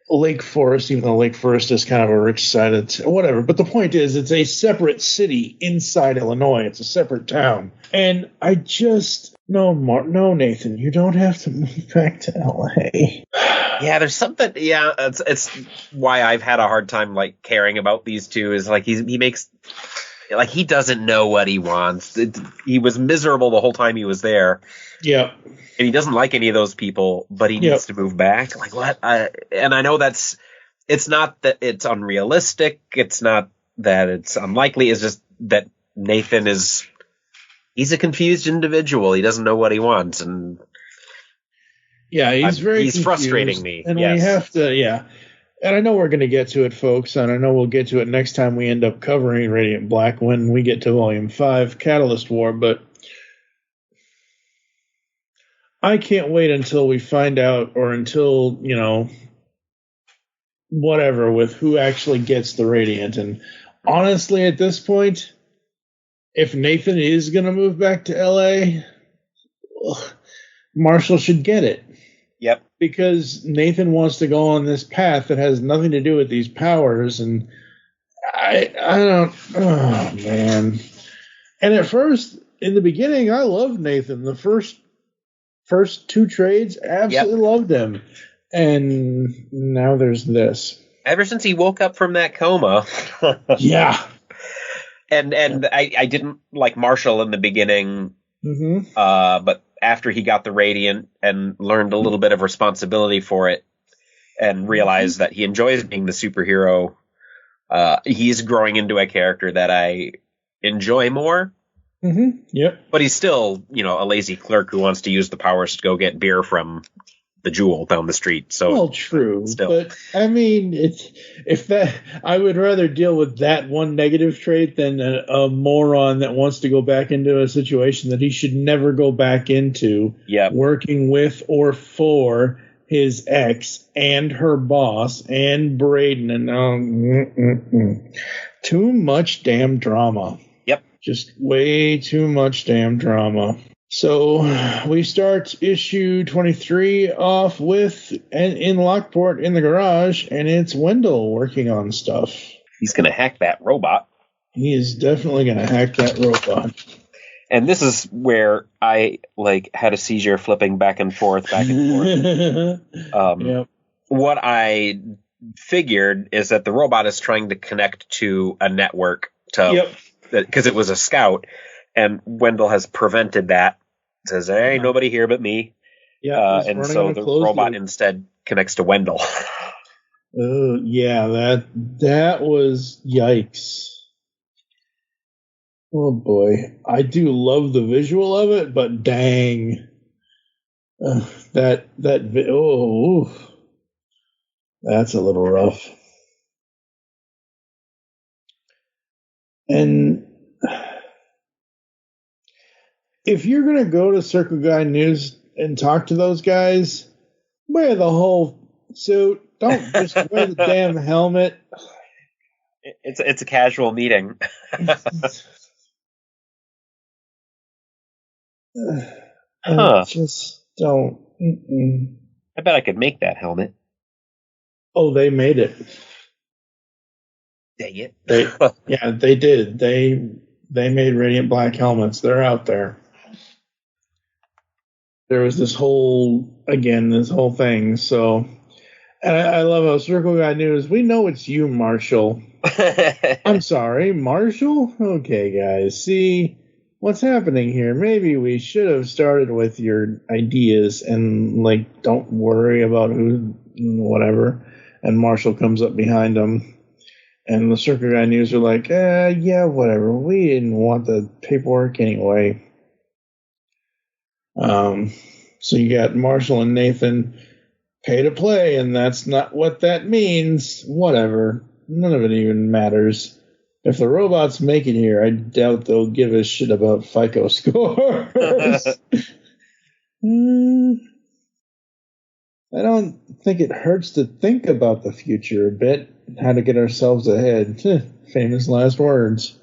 Lake Forest, even though Lake Forest is kind of a rich side of whatever. But the point is, it's a separate city inside Illinois. It's a separate town. And I just... No, Nathan, you don't have to move back to L.A. Yeah, there's something... Yeah, it's why I've had a hard time, like, caring about these two, is, like, he makes... Like, he doesn't know what he wants. He was miserable the whole time he was there. Yeah. And he doesn't like any of those people, but he needs to move back. Like, what? And I know it's not that it's unrealistic. It's not that it's unlikely. It's just that Nathan he's a confused individual. He doesn't know what he wants. And yeah, he's frustrating me. And we have to, And I know we're going to get to it, folks, and I know we'll get to it next time we end up covering Radiant Black when we get to Volume 5, Catalyst War, but I can't wait until we find out, or until, whatever, with who actually gets the Radiant. And honestly, at this point, if Nathan is going to move back to L.A., Marshall should get it. Yep. Because Nathan wants to go on this path that has nothing to do with these powers, and I don't... Oh, man. And at first, in the beginning, I loved Nathan. The first two trades, absolutely loved him. And now there's this. Ever since he woke up from that coma. Yeah. And I didn't like Marshall in the beginning, but after he got the Radiant and learned a little bit of responsibility for it and realized that he enjoys being the superhero, he's growing into a character that I enjoy more. Yep. But he's still, a lazy clerk who wants to use the powers to go get beer from the Jewel down the street. So well, true, still. But I mean, I would rather deal with that one negative trait than a moron that wants to go back into a situation that he should never go back into. Yep. Working with or for his ex and her boss and Braden, and too much damn drama. Yep. Just way too much damn drama. So we start issue 23 off with in Lockport in the garage, and it's Wendell working on stuff. He's going to hack that robot. He is definitely going to hack that robot. And this is where I had a seizure flipping back and forth. Yep. What I figured is that the robot is trying to connect to a network because it was a scout, and Wendell has prevented that. Says, hey, nobody here but me. Yeah, and so the robot instead connects to Wendell. Oh, yeah, that was yikes. Oh boy, I do love the visual of it, but dang, that's a little rough. And if you're going to go to Circle Guy News and talk to those guys, wear the whole suit. Don't just wear the damn helmet. It's a casual meeting. Just don't. I bet I could make that helmet. Oh, they made it. Dang it. They did. They made Radiant Black helmets. They're out there. There was this whole thing. So, and I love how Circle Guy News, we know it's you, Marshall. I'm sorry, Marshall? Okay, guys. See what's happening here. Maybe we should have started with your ideas and, don't worry about who, whatever. And Marshall comes up behind him. And the Circle Guy News are like, yeah, whatever. We didn't want the paperwork anyway. So you got Marshall and Nathan pay to play, and that's not what that means. Whatever. None of it even matters. If the robots make it here, I doubt they'll give a shit about FICO scores. I don't think it hurts to think about the future a bit. How to get ourselves ahead. Famous last words.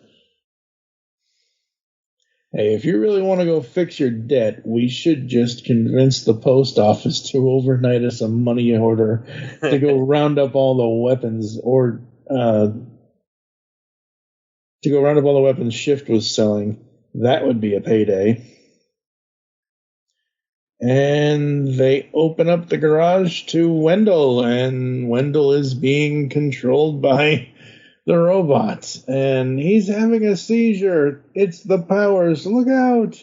Hey, if you really want to go fix your debt, we should just convince the post office to overnight us a money order to go round up all the weapons, or to go round up all the weapons Shift was selling. That would be a payday. And they open up the garage to Wendell, and Wendell is being controlled by the robots, and he's having a seizure. It's the powers. Look out.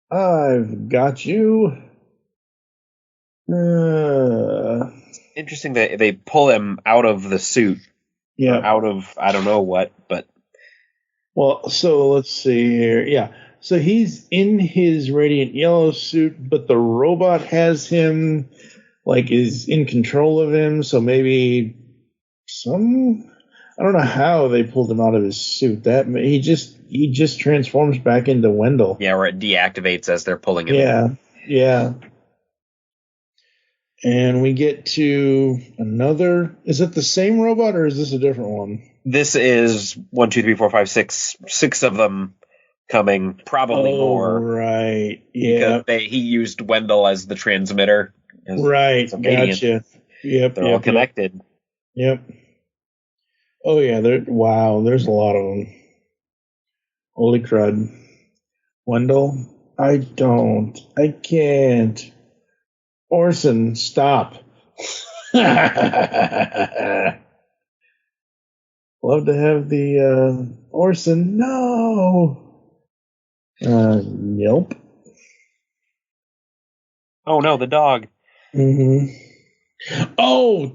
I've got you. Interesting that they pull him out of the suit. Yeah. Out of, I don't know what, but. Well, so let's see here. Yeah. So he's in his radiant yellow suit, but the robot has him, is in control of him. So maybe I don't know how they pulled him out of his suit. He just transforms back into Wendell. Yeah, where it deactivates as they're pulling him in. Yeah. And we get to another. Is it the same robot or is this a different one? This is 1, 2, 3, 4, 5, 6. 6 of them coming, probably more. Right. Yeah. Because he used Wendell as the transmitter. Right. Gotcha. Yep. They're all connected. Yep. Oh yeah, there's a lot of them. Holy crud. Wendell, I can't. Orson, stop. Love to have the Orson, no. Nope. Oh no, the dog. Mm-hmm. Oh,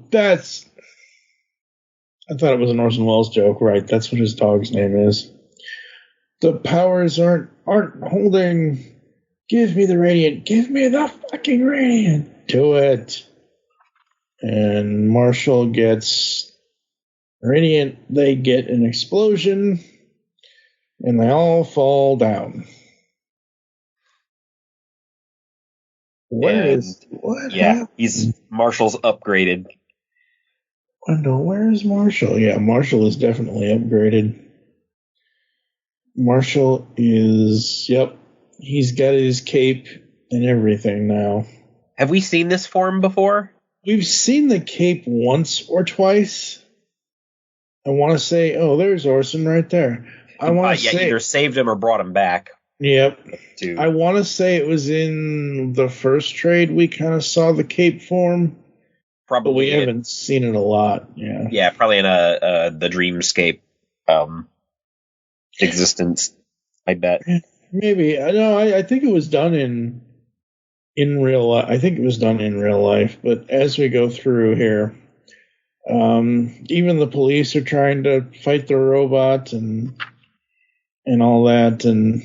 I thought it was an Orson Welles joke, right? That's what his dog's name is. The powers aren't holding. Give me the radiant. Give me the fucking radiant. to it. And Marshall gets Radiant. They get an explosion, and they all fall down. What happened? Marshall's upgraded. Wendell, where's Marshall? Yeah, Marshall is definitely upgraded. Marshall is, he's got his cape and everything now. Have we seen this form before? We've seen the cape once or twice. I want to say, there's Orson right there. I want to say either saved him or brought him back. Yep. I want to say it was in the first trade we kind of saw the cape form. Probably. But we haven't seen it a lot. Yeah. Yeah, probably in the Dreamscape existence, I bet. Maybe. I think it was done in real life. I think it was done in real life. But as we go through here, even the police are trying to fight the robot and all that, and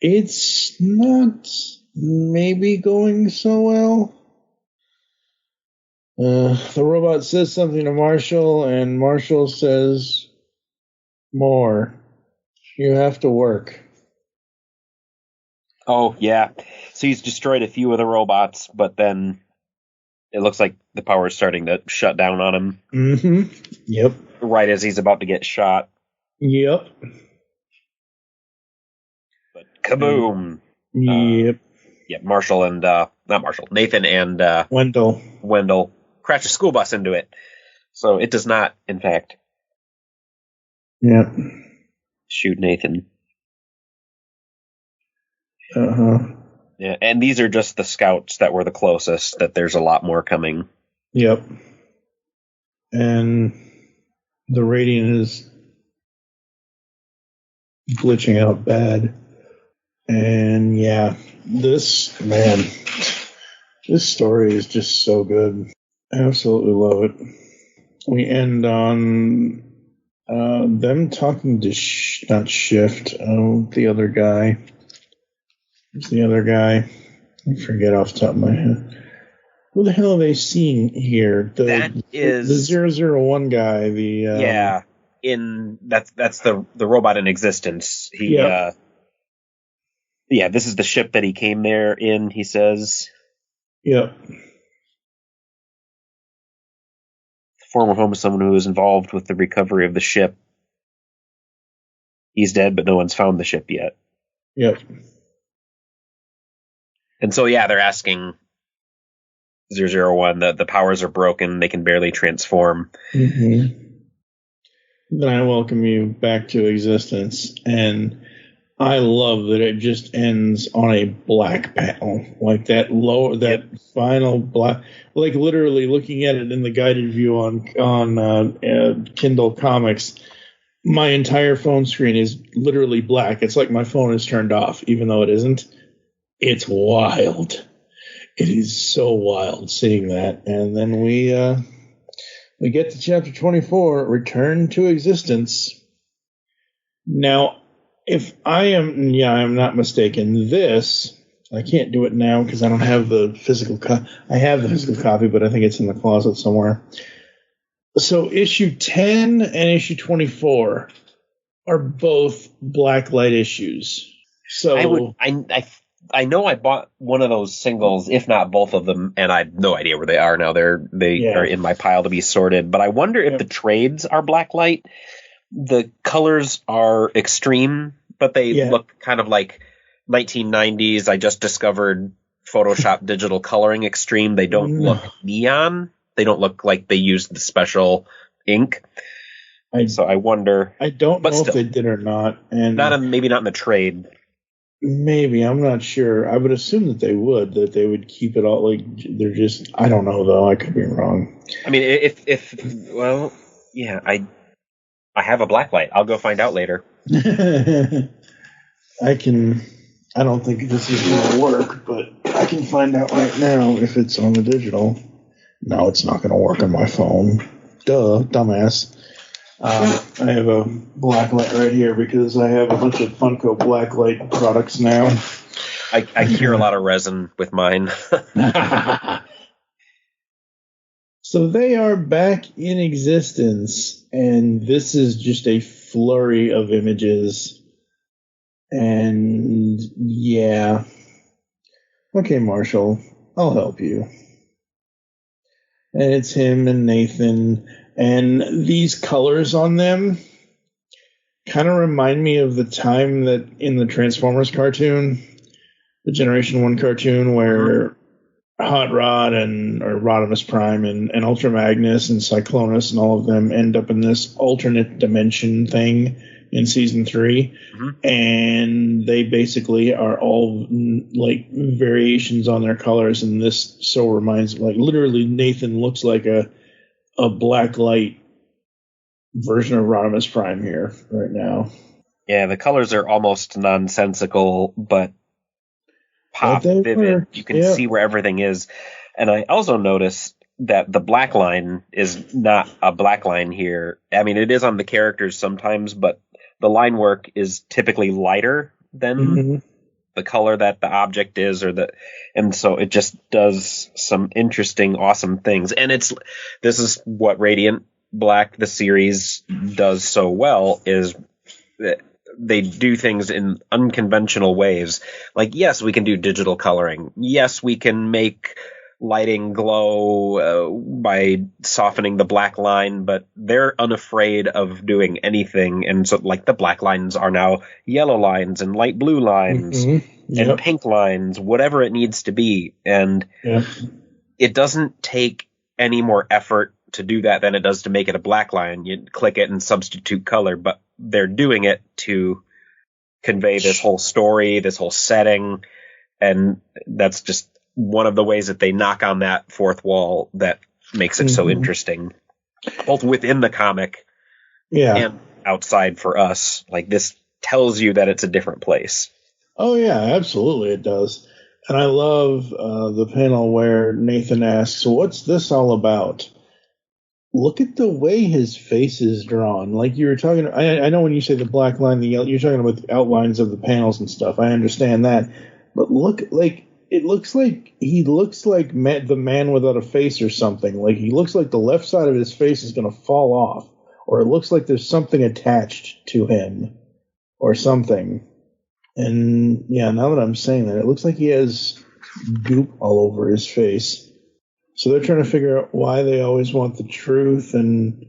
it's not maybe going so well. The robot says something to Marshall, and Marshall says, "More. You have to work." Oh, yeah. So he's destroyed a few of the robots, but then it looks like the power is starting to shut down on him. Mm-hmm. Yep. Right as he's about to get shot. Yep. But kaboom. Yep. Marshall and, not Marshall, Nathan and Wendell crash a school bus into it. So it does not, in fact, shoot Nathan. Uh-huh. Yeah, and these are just the scouts that were the closest, that there's a lot more coming. Yep. And the Radiant is glitching out bad. And this story is just so good. I absolutely love it. We end on them talking to not Shift, the other guy. Who's the other guy? I forget off the top of my head. Who the hell are they seeing here? That is the 001 guy. That's the robot in existence. This is the ship that he came there in. He says. Yep. Former home of someone who was involved with the recovery of the ship. He's dead, but no one's found the ship yet. Yep. And so, they're asking 001 that the powers are broken. They can barely transform. Mm-hmm. Then I welcome you back to existence. And I love that it just ends on a black panel. Like that final black, like literally looking at it in the guided view on Kindle Comics. My entire phone screen is literally black. It's like my phone is turned off, even though it isn't. It's wild. It is so wild seeing that. And then we get to chapter 24, Return to Existence. Now, if I'm not mistaken, this, I can't do it now because I don't have the physical copy. I have the physical copy, but I think it's in the closet somewhere. So issue 10 and issue 24 are both blacklight issues. So I know I bought one of those singles, if not both of them, and I have no idea where they are now. They are in my pile to be sorted. But I wonder if the trades are blacklight. The colors are extreme, but they look kind of like 1990s. I just discovered Photoshop digital coloring extreme. They don't look neon. They don't look like they used the special ink. So I wonder. I don't know if they did or not. And maybe not in the trade. Maybe, I'm not sure. I would assume that they would keep it all like they're just. I don't know though. I could be wrong. I mean, I have a blacklight. I'll go find out later. I don't think this is going to work, but I can find out right now if it's on the digital. No, it's not going to work on my phone. Duh, dumbass. I have a blacklight right here because I have a bunch of Funko blacklight products now. I cure a lot of resin with mine. So they are back in existence, and this is just a flurry of images. And yeah. Okay, Marshall, I'll help you. And it's him and Nathan, and these colors on them kind of remind me of the time that in the Transformers cartoon, the Generation 1 cartoon, where Hot Rod or Rodimus Prime and Ultra Magnus and Cyclonus and all of them end up in this alternate dimension thing in season 3. And they basically are all like variations on their colors, and this so reminds me, like, literally Nathan looks like a black light version of Rodimus Prime here right now. Yeah, the colors are almost nonsensical, but pop vivid. You can see where everything is. And I also notice that the black line is not a black line here. I mean, it is on the characters sometimes, but the line work is typically lighter than the color that the object is, and so it just does some interesting, awesome things. And this is what Radiant Black, the series, does so well, is that they do things in unconventional ways. Like, yes, we can do digital coloring. Yes, we can make lighting glow by softening the black line, but they're unafraid of doing anything. And so, like, the black lines are now yellow lines and light blue lines and pink lines, whatever it needs to be. And it doesn't take any more effort to do that than it does to make it a black line. You click it and substitute color, but they're doing it to convey this whole story, this whole setting, and that's just one of the ways that they knock on that fourth wall that makes it so interesting, both within the comic and outside for us. Like, this tells you that it's a different place. Oh yeah, absolutely it does. And I love the panel where Nathan asks, "What's this all about?" Look at the way his face is drawn. Like you were talking, I know when you say the black line, the yellow, you're talking about the outlines of the panels and stuff. I understand that, but look, like, it looks like he looks like the man without a face or something. Like, he looks like the left side of his face is going to fall off, or it looks like there's something attached to him or something. And yeah, now that I'm saying that, it looks like he has goop all over his face. So they're trying to figure out why they always want the truth and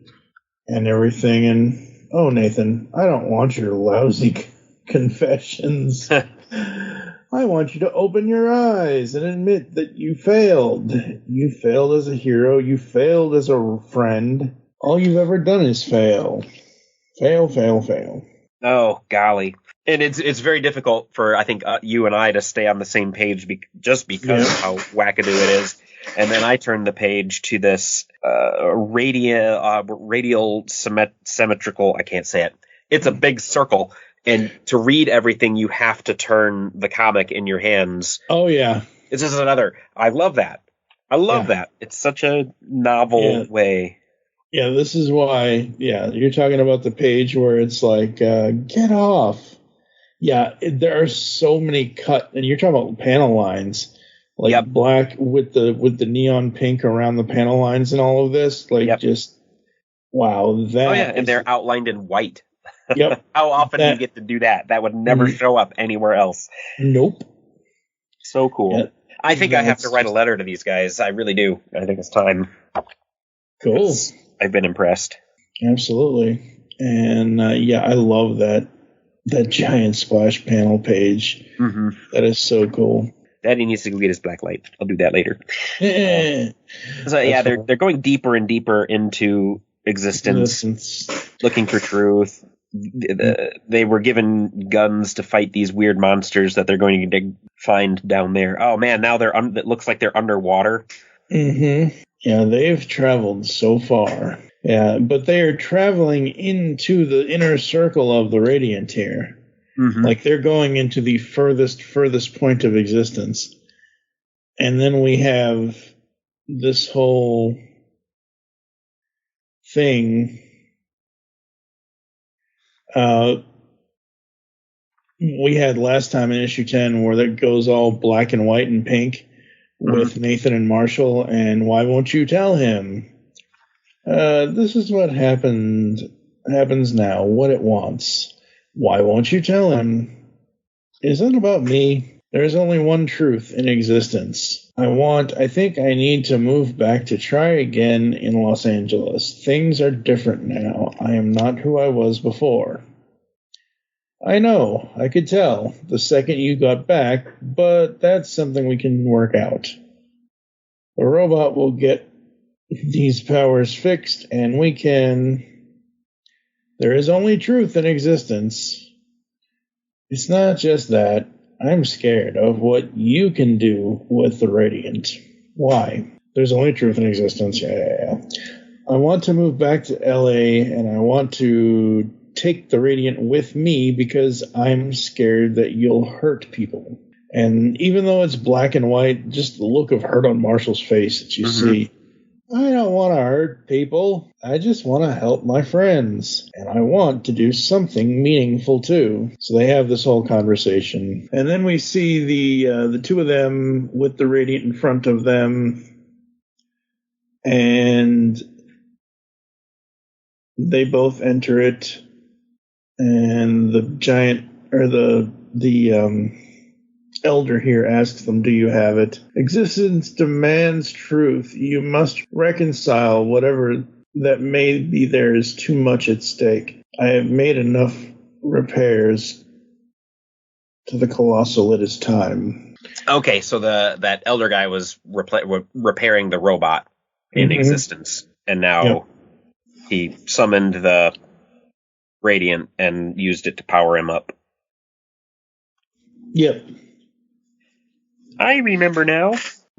everything. And, oh, Nathan, I don't want your lousy confessions. I want you to open your eyes and admit that you failed. You failed as a hero. You failed as a friend. All you've ever done is fail. Fail, fail, fail. Oh, golly. And it's very difficult for, I think, you and I to stay on the same page just because of how wackadoo it is. And then I turn the page to this radial symmetrical, I can't say it. It's a big circle. And to read everything, you have to turn the comic in your hands. Oh, yeah. It's just another. I love that. I love that. It's such a novel way. Yeah, this is why, you're talking about the page where it's like, get off. Yeah, there are so many and you're talking about panel lines. Like black with the neon pink around the panel lines and all of this. Like, just, wow. And they're outlined in white. Yep. How often do you get to do that? That would never show up anywhere else. Nope. So cool. Yeah. I think I have to write a letter to these guys. I really do. I think it's time. Cool. I've been impressed. Absolutely. And I love that giant splash panel page. Mm-hmm. That is so cool. Daddy needs to go get his black light. I'll do that later. So they're going deeper and deeper into existence. Looking for truth. They were given guns to fight these weird monsters that they're going to find down there. Oh man, now it looks like they're underwater. Mm-hmm. Yeah, they've traveled so far. Yeah, but they are traveling into the inner circle of the Radiant here. Mm-hmm. Like, they're going into the furthest point of existence. And then we have this whole thing. we had last time in issue 10 where that goes all black and white and pink with Nathan and Marshall, and why won't you tell him? This is what happens now, what it wants. Why won't you tell him? Isn't about me. There's only one truth in existence. I think I need to move back to try again in Los Angeles. Things are different now. I am not who I was before. I know, I could tell the second you got back, but that's something we can work out. The robot will get these powers fixed, and we can... There is only truth in existence. It's not just that. I'm scared of what you can do with the Radiant. Why? There's only truth in existence. Yeah. I want to move back to LA, and I want to take the Radiant with me because I'm scared that you'll hurt people. And even though it's black and white, just the look of hurt on Marshall's face that you see, I don't want to hurt people. I just want to help my friends. And I want to do something meaningful, too. So they have this whole conversation. And then we see the two of them with the Radiant in front of them. And they both enter it. And the giant, or the elder here asks them, do you have it? Existence demands truth. You must reconcile whatever that may be there is too much at stake. I have made enough repairs to the Colossal. It is time. Okay, so that elder guy was repairing the robot in existence, and now he summoned the Radiant and used it to power him up. Yep. I remember now.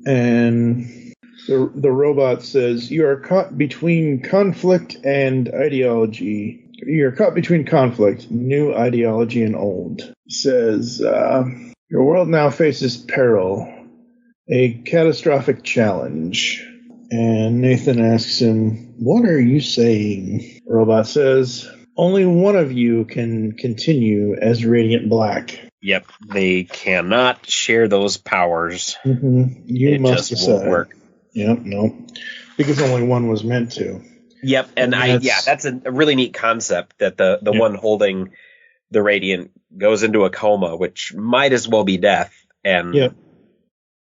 And the robot says, you are caught between conflict and ideology. You're caught between conflict, new ideology and old. It says, your world now faces peril, a catastrophic challenge. And Nathan asks him, what are you saying? The robot says, only one of you can continue as Radiant Black. Yep, they cannot share those powers. You must just won't work. Yep, no. Because only one was meant to. Yep, and that's a really neat concept that the one holding the Radiant goes into a coma, which might as well be death, and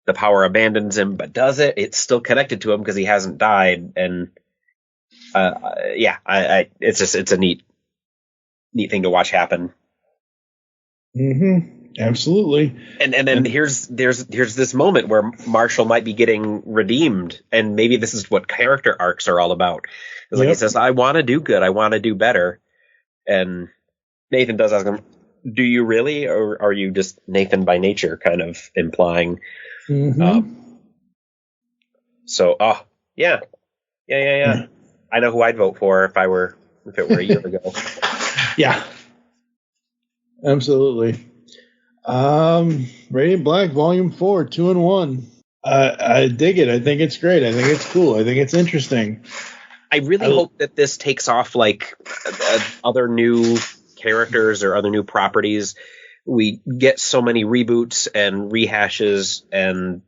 the power abandons him, but does it? It's still connected to him because he hasn't died, and it's a neat thing to watch happen. Absolutely. And then there's this moment where Marshall might be getting redeemed, and maybe this is what character arcs are all about. It's like he says, I want to do good, I want to do better. And Nathan does ask him, do you really, or are you just Nathan by nature, kind of implying. Yeah. I know who I'd vote for if it were a year ago. Yeah. Absolutely. Radiant Black Volume 4, 2-in-1. I dig it. I think it's great. I think it's cool. I think it's interesting. I really hope that this takes off like other new characters or other new properties. We get so many reboots and rehashes and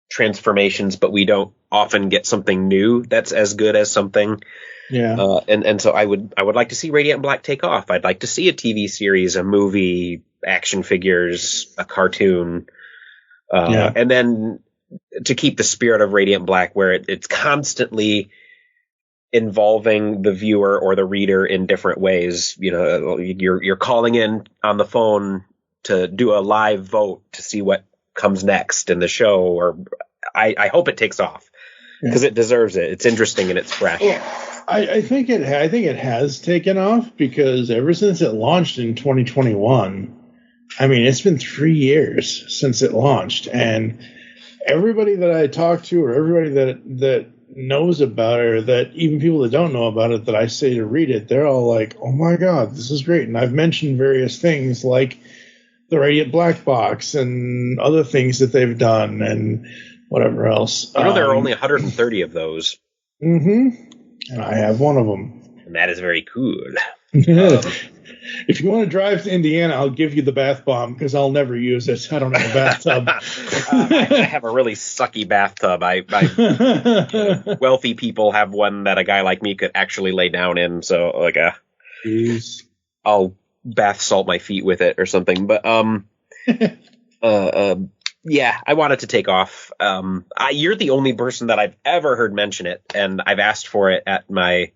transformations, but we don't often get something new that's as good as something. Yeah. And so I would like to see Radiant Black take off. I'd like to see a TV series, a movie, action figures, a cartoon. And then to keep the spirit of Radiant Black where it's constantly involving the viewer or the reader in different ways. You know, you're calling in on the phone to do a live vote to see what comes next in the show, or I hope it takes off because it deserves it. It's interesting and it's fresh. Well, I think it has taken off because ever since it launched in 2021, I mean, it's been 3 years since it launched, and everybody that I talk to, or everybody that knows about it, or that even people that don't know about it that I say to read it, they're all like, oh my God, this is great. And I've mentioned various things like the Radiant Black Box and other things that they've done and whatever else. You know, there are only 130 of those. And I have one of them. And that is very cool. If you want to drive to Indiana, I'll give you the bath bomb because I'll never use it. I don't have a bathtub. I have a really sucky bathtub. Wealthy people have one that a guy like me could actually lay down in. So like I'll bath salt my feet with it or something. But yeah, I wanted to take off. You're the only person that I've ever heard mention it, and I've asked for it at my.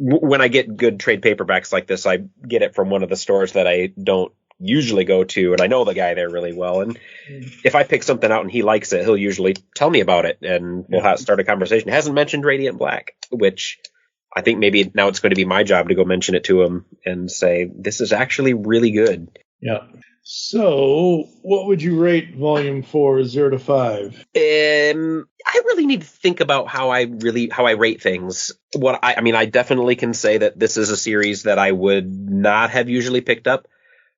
When I get good trade paperbacks like this, I get it from one of the stores that I don't usually go to, and I know the guy there really well. And if I pick something out and he likes it, he'll usually tell me about it, and we'll start a conversation. He hasn't mentioned Radiant Black, which I think maybe now it's going to be my job to go mention it to him and say, this is actually really good. Yeah. So, what would you rate Volume 4, 0 to 5? I really need to think about how I rate things. I definitely can say that this is a series that I would not have usually picked up,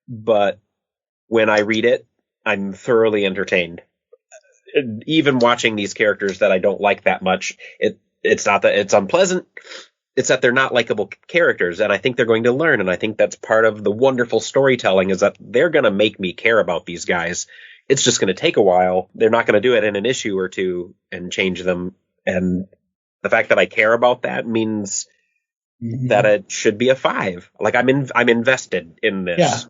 but when I read it, I'm thoroughly entertained. Even watching these characters that I don't like that much, it's not that it's unpleasant. It's that they're not likable characters, and I think they're going to learn, and I think that's part of the wonderful storytelling is that they're going to make me care about these guys. It's just going to take a while. They're not going to do it in an issue or two and change them, and the fact that I care about that means that it should be a 5. Like I'm invested in this.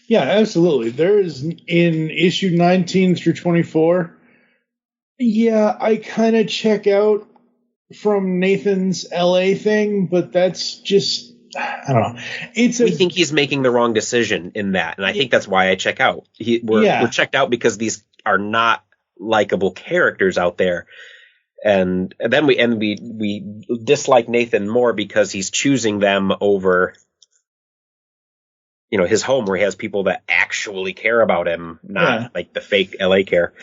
Yeah, absolutely. There is in issue 19 through 24. Yeah, I kind of check out from Nathan's LA thing, but that's just, I don't know. We think he's making the wrong decision in that, and I think that's why I check out. We're checked out because these are not likable characters out there, and then we dislike Nathan more because he's choosing them over, his home where he has people that actually care about him, not like the fake LA care.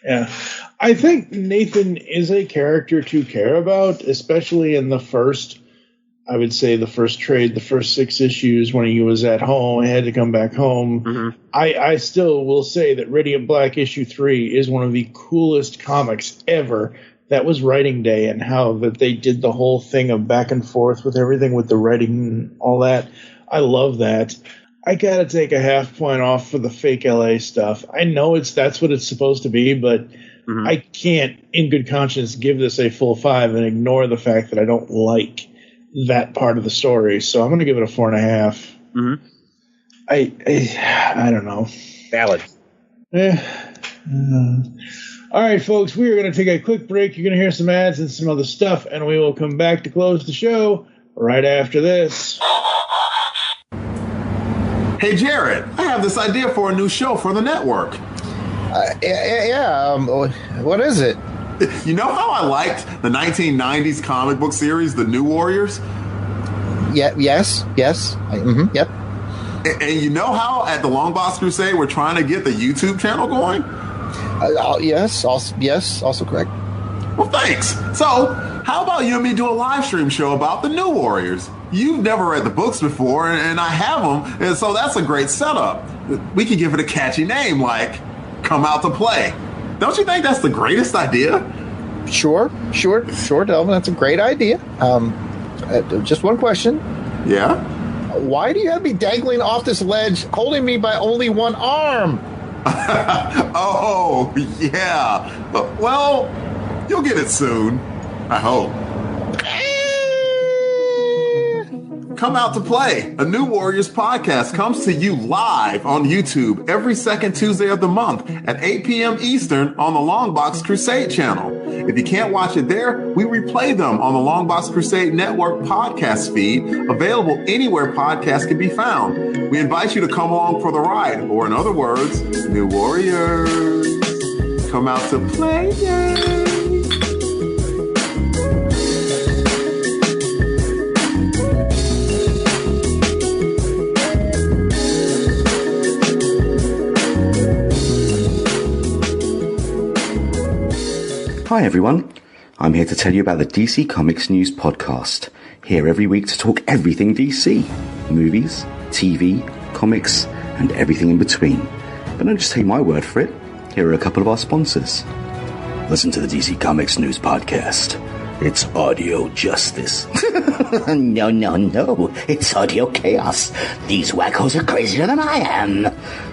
Yeah, I think Nathan is a character to care about, especially in the first trade, the first 6 issues when he was at home and had to come back home. Mm-hmm. I still will say that Radiant Black issue 3 is one of the coolest comics ever. That was writing day, and how that they did the whole thing of back and forth with everything with the writing and all that. I love that. I gotta take a half point off for the fake LA stuff. I know that's what it's supposed to be, but I can't, in good conscience, give this a full 5 and ignore the fact that I don't like that part of the story. So I'm gonna give it a 4.5. Mm-hmm. I don't know. Valid. All right, folks, we are gonna take a quick break. You're gonna hear some ads and some other stuff, and we will come back to close the show right after this. Hey, Jared, I have this idea for a new show for the network. What is it? You know how I liked the 1990s comic book series, The New Warriors? Yes. Yep. And you know how at the Long Box Crusade we're trying to get the YouTube channel going? Yes, also correct. Well, thanks. So, how about you and me do a live stream show about the New Warriors? You've never read the books before, and I have them, and so that's a great setup. We could give it a catchy name, like Come Out to Play. Don't you think that's the greatest idea? Sure, Delvin. That's a great idea. Just one question. Yeah? Why do you have me dangling off this ledge, holding me by only one arm? Oh, yeah. Well, you'll get it soon. I hope. Come Out to Play, a New Warriors podcast, comes to you live on YouTube every second Tuesday of the month at 8 p.m. Eastern on the Longbox Crusade channel. If you can't watch it there, we replay them on the Longbox Crusade Network podcast feed, available anywhere podcasts can be found. We invite you to come along for the ride, or in other words, New Warriors, come out to play. Hi everyone, I'm here to tell you about the DC Comics News Podcast. Here every week to talk everything DC. Movies, TV, comics, and everything in between. But don't just take my word for it. Here are a couple of our sponsors. Listen to the DC Comics News Podcast It's audio justice. No. It's audio chaos. These wackos are crazier than I am.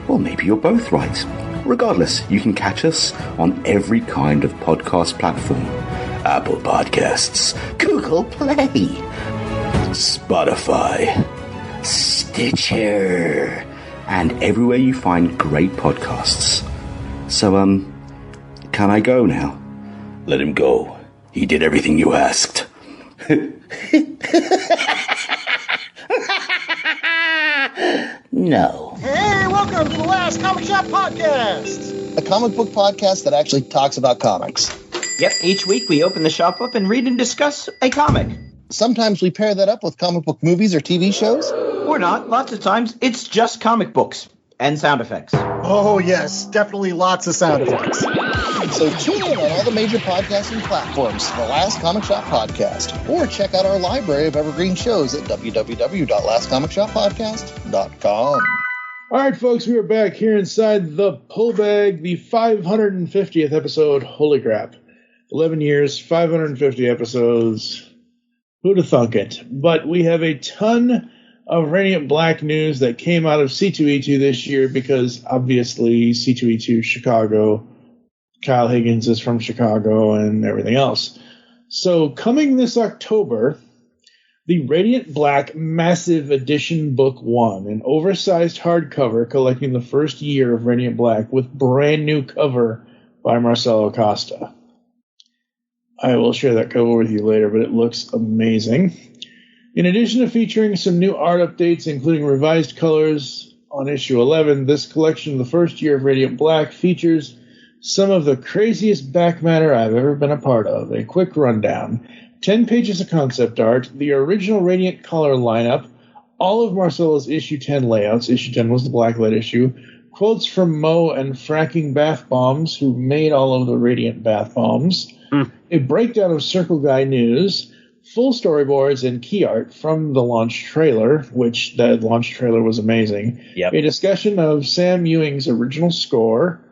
Or maybe you're both right. Regardless, you can catch us on every kind of podcast platform. Apple Podcasts, Google Play, Spotify, Stitcher, and everywhere you find great podcasts. So, can I go now? Let him go. He did everything you asked. No. Hey, welcome to the Last Comic Shop Podcast, a comic book podcast that actually talks about comics. Yep, each week we open the shop up and read and discuss a comic. Sometimes we pair that up with comic book movies or TV shows. Or not. Lots of times it's just comic books and sound effects. Oh, yes, definitely lots of sound effects. So tune in on all the major podcasting platforms for the Last Comic Shop Podcast, or check out our library of evergreen shows at www.lastcomicshoppodcast.com. All right, folks, we are back here inside the Pull Bag, the 550th episode. Holy crap. 11 years, 550 episodes. Who'd have thunk it? But we have a ton of Radiant Black news that came out of C2E2 this year because, obviously, C2E2 Chicago, Kyle Higgins is from Chicago, and everything else. So, coming this October, the Radiant Black Massive Edition Book 1, an oversized hardcover collecting the first year of Radiant Black with brand new cover by Marcelo Costa. I will share that cover with you later, but it looks amazing. In addition to featuring some new art updates, including revised colors on issue 11, this collection, the first year of Radiant Black, features some of the craziest back matter I've ever been a part of. A quick rundown. 10 pages of concept art, the original Radiant color lineup, all of Marcelo's issue 10 layouts. Issue 10 was the blacklight issue. Quotes from Mo and Fracking Bath Bombs, who made all of the Radiant bath bombs. A breakdown of Circle Guy news, full storyboards and key art from the launch trailer, which that launch trailer was amazing. Yep. A discussion of Sam Ewing's original score,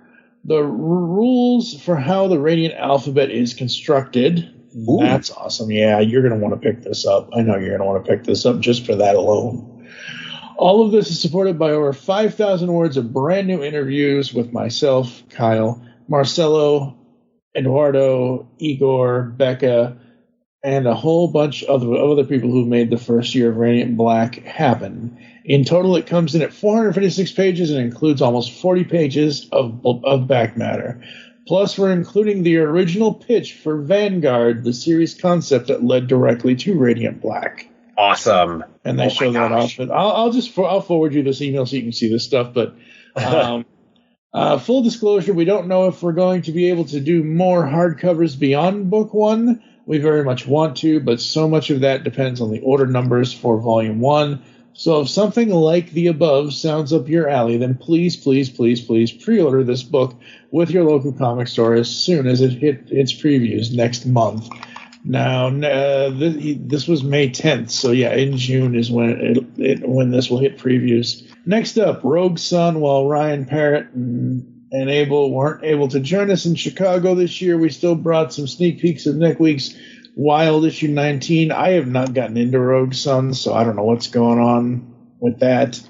the rules for how the Radiant alphabet is constructed. Ooh. That's awesome. Yeah, you're going to want to pick this up. I know you're going to want to pick this up just for that alone. All of this is supported by over 5,000 words of brand new interviews with myself, Kyle, Marcelo, Eduardo, Igor, Becca, and a whole bunch of other people who made the first year of Radiant Black happen. In total, it comes in at 456 pages and includes almost 40 pages of back matter. Plus, we're including the original pitch for Vanguard, the series concept that led directly to Radiant Black. Awesome. And they show that off. But I'll forward you this email so you can see this stuff. But full disclosure, we don't know if we're going to be able to do more hardcovers beyond book 1. We very much want to, but so much of that depends on the order numbers for volume 1. So if something like the above sounds up your alley, then please pre-order this book with your local comic store as soon as it hits previews next month. Now, this was May 10th, so yeah, in June is when this will hit previews. Next up, Rogue Sun. While Ryan Parrott and Abel weren't able to join us in Chicago this year, we still brought some sneak peeks of next week's Wild issue 19. I have not gotten into Rogue Sun, so I don't know what's going on with that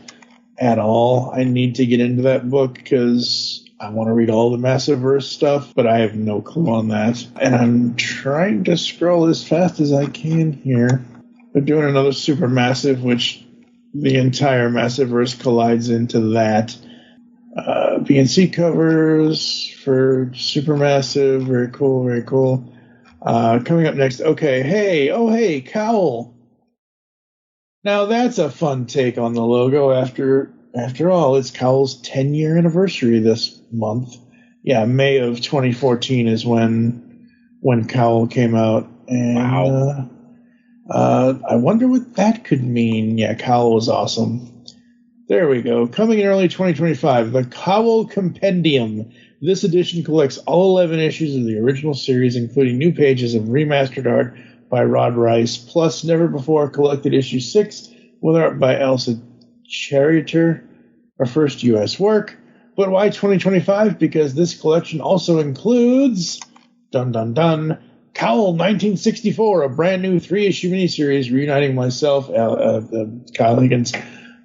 at all. I need to get into that book because I want to read all the Massiverse stuff, but I have no clue on that. And I'm trying to scroll as fast as I can here. They're doing another Supermassive, which the entire Massiverse collides into that. BNC covers for Supermassive. Very cool, very cool. Coming up next, okay, hey, Cowl. Now that's a fun take on the logo. After all, it's Cowl's 10-year anniversary this month. Yeah, May of 2014 is when Cowl came out. And, wow. I wonder what that could mean. Yeah, Cowl was awesome. There we go. Coming in early 2025, the Cowl Compendium. This edition collects all 11 issues of the original series, including new pages of remastered art by Rod Rice, plus never-before collected issue 6 with art by Elsa Charioter, our first U.S. work. But why 2025? Because this collection also includes, dun dun dun, Cowl 1964, a brand new 3-issue miniseries reuniting myself, Kyle Higgins,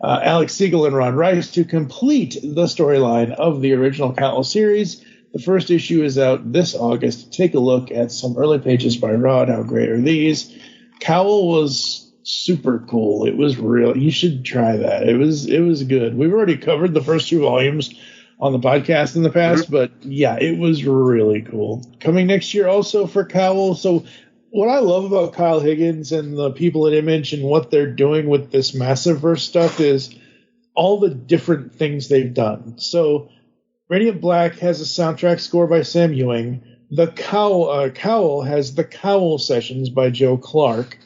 Alex Siegel, and Ron Rice to complete the storyline of the original Cowl series. The first issue is out this August. Take a look at some early pages by Rod. How great are these? Cowl was super cool. It was real. You should try that. It was good. We've already covered the first 2 volumes on the podcast in the past, but yeah, it was really cool. Coming next year also for Cowl. So what I love about Kyle Higgins and the people at Image and what they're doing with this Massiveverse stuff is all the different things they've done. So Radiant Black has a soundtrack score by Sam Ewing. The Cowl has the Cowl Sessions by Joe Clark.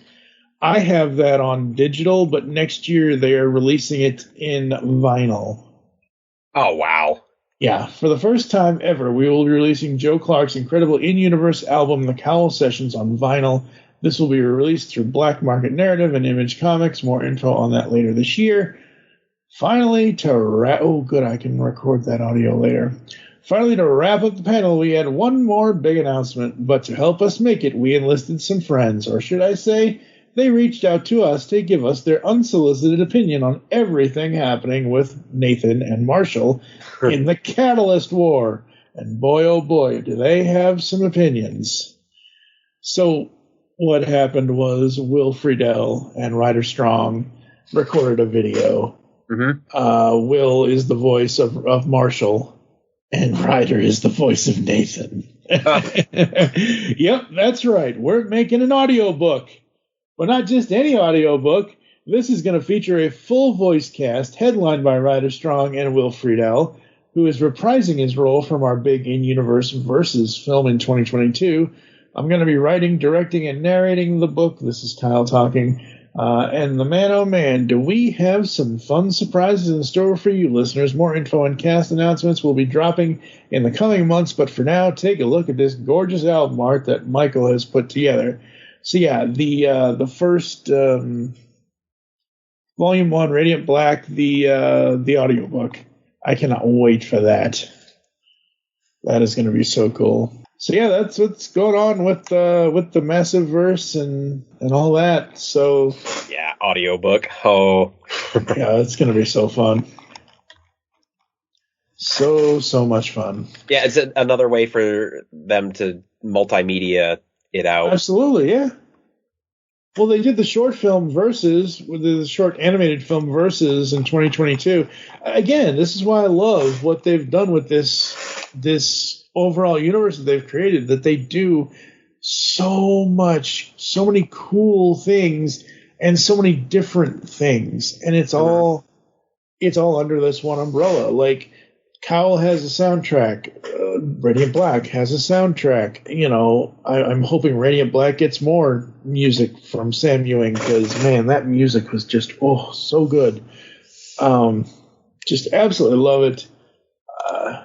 I have that on digital, but next year they are releasing it in vinyl. Oh, wow. Yeah, for the first time ever, we will be releasing Joe Clark's incredible in-universe album, The Cowl Sessions, on vinyl. This will be released through Black Market Narrative and Image Comics. More info on that later this year. Finally, I can record that audio later. Finally, to wrap up the panel, we had one more big announcement, but to help us make it, we enlisted some friends, or should I say, they reached out to us to give us their unsolicited opinion on everything happening with Nathan and Marshall in the Catalyst War. And boy, oh boy, do they have some opinions. So what happened was Will Friedle and Ryder Strong recorded a video. Will is the voice of Marshall, and Ryder is the voice of Nathan. Yep, that's right. We're making an audiobook. But not just any audiobook. This is going to feature a full voice cast headlined by Ryder Strong and Will Friedle, who is reprising his role from our big in-universe Versus film in 2022. I'm going to be writing, directing, and narrating the book. This is Kyle talking. And the man, oh man, do we have some fun surprises in store for you listeners. More info and cast announcements will be dropping in the coming months. But for now, take a look at this gorgeous album art that Michael has put together. So yeah, the first Volume 1, Radiant Black, the audiobook. I cannot wait for that. That is going to be so cool. So yeah, that's what's going on with the Massiveverse and all that. So yeah, audiobook. Oh, yeah, it's going to be so fun. So much fun. Yeah, it's another way for them to multimedia it out. Absolutely, yeah. Well, they did the short film Versus, the short animated film Versus in 2022. Again, this is why I love what they've done with this overall universe that they've created, that they do so many cool things and so many different things. And it's all under this one umbrella. Like, Cowl has a soundtrack. Radiant Black has a soundtrack. You know, I'm hoping Radiant Black gets more music from Sam Ewing because, man, that music was just, so good. Just absolutely love it.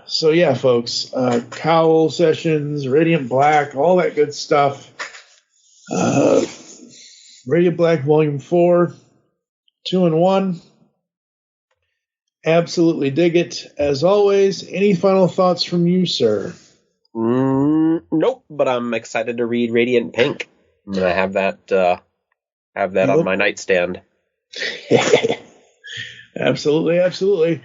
So, yeah, folks, Cowl Sessions, Radiant Black, all that good stuff. Radiant Black Volume 4, 2 and 1. Absolutely dig it. As always, any final thoughts from you, sir? Nope, but I'm excited to read Radiant Pink. I'm going to have that on my nightstand. Absolutely.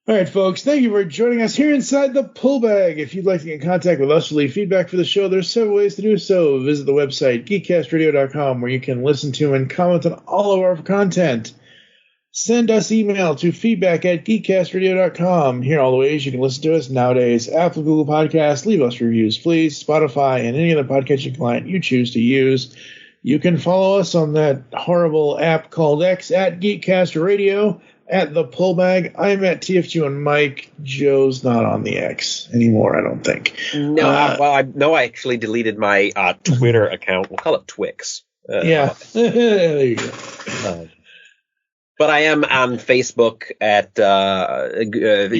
All right, folks, thank you for joining us here inside the Pull Bag. If you'd like to get in contact with us or leave feedback for the show, there's several ways to do so. Visit the website, geekcastradio.com, where you can listen to and comment on all of our content. Send us email to feedback@geekcastradio.com. Here are all the ways you can listen to us nowadays. Apple, Google Podcasts, leave us reviews, please. Spotify, and any other podcasting client you choose to use. You can follow us on that horrible app called X at Geekcast Radio, at the Pullbag. I'm at TFG1Mike. Joe's not on the X anymore, I don't think. No, I actually deleted my Twitter account. We'll call it Twix. Yeah, there you go. But I am on Facebook at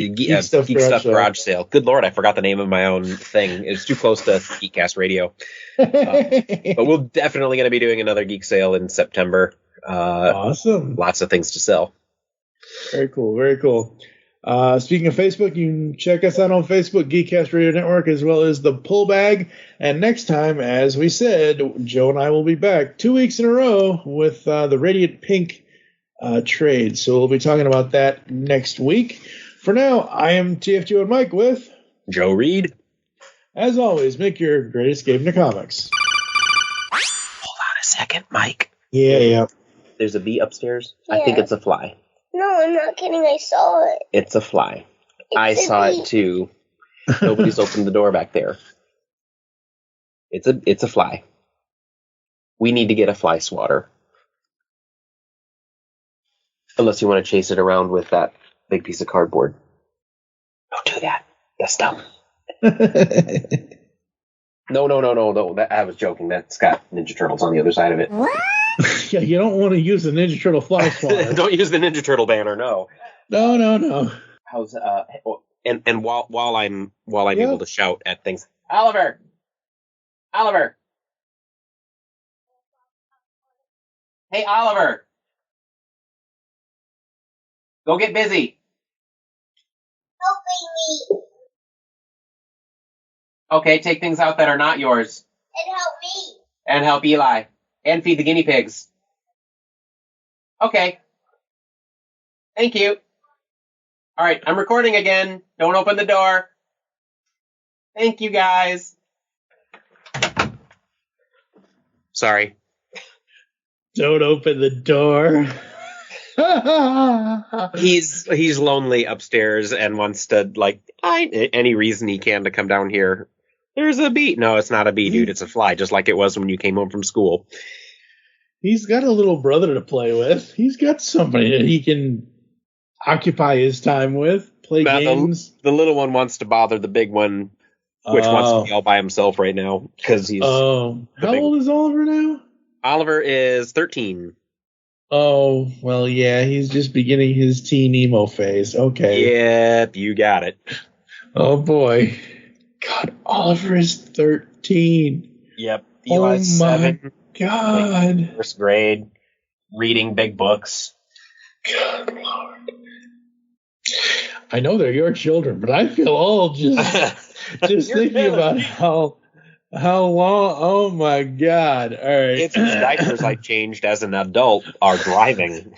Geek Stuff Garage Sale. Good Lord, I forgot the name of my own thing. It's too close to Geekcast Radio. But we're definitely going to be doing another Geek Sale in September. Awesome. Lots of things to sell. Very cool. Speaking of Facebook, you can check us out on Facebook, Geekcast Radio Network, as well as the Pullbag. And next time, as we said, Joe and I will be back 2 weeks in a row with the Radiant Pink trade. So we'll be talking about that next week. For now, I am TFG1Mike with Joe Reed. As always, make your great escape into comics. Hold on a second, Mike. Yeah. There's a bee upstairs. Yeah. I think it's a fly. No, I'm not kidding. I saw it. It's a fly. I saw it too. Nobody's opened the door back there. It's a fly. We need to get a fly swatter. Unless you want to chase it around with that big piece of cardboard. Don't do that. That's dumb. No. I was joking. That's got Ninja Turtles on the other side of it. Yeah, you don't want to use the Ninja Turtle fly swatter. Don't use the Ninja Turtle banner. No. No. How's and while I'm able to shout at things, Oliver. Hey, Oliver. Go get busy. Helping me. Okay, take things out that are not yours. And help me. And help Eli. And feed the guinea pigs. Okay. Thank you. All right, I'm recording again. Don't open the door. Thank you, guys. Sorry. Don't open the door. He's lonely upstairs and wants to, any reason he can to come down here. There's a bee. No, it's not a bee, dude. It's a fly, just like it was when you came home from school. He's got a little brother to play with. He's got somebody that he can occupy his time with, play games. The little one wants to bother the big one, which wants to be all by himself right now because he's. Oh, how old is Oliver now? Oliver is 13. Oh, well, yeah, he's just beginning his teen emo phase. Okay. Yep, you got it. Oh boy, God, Oliver is 13. Yep, Eli's 7. God. First grade, reading big books. God, Lord. I know they're your children, but I feel old just thinking about how long. Oh my God! All right, it's the diapers I changed as an adult are driving.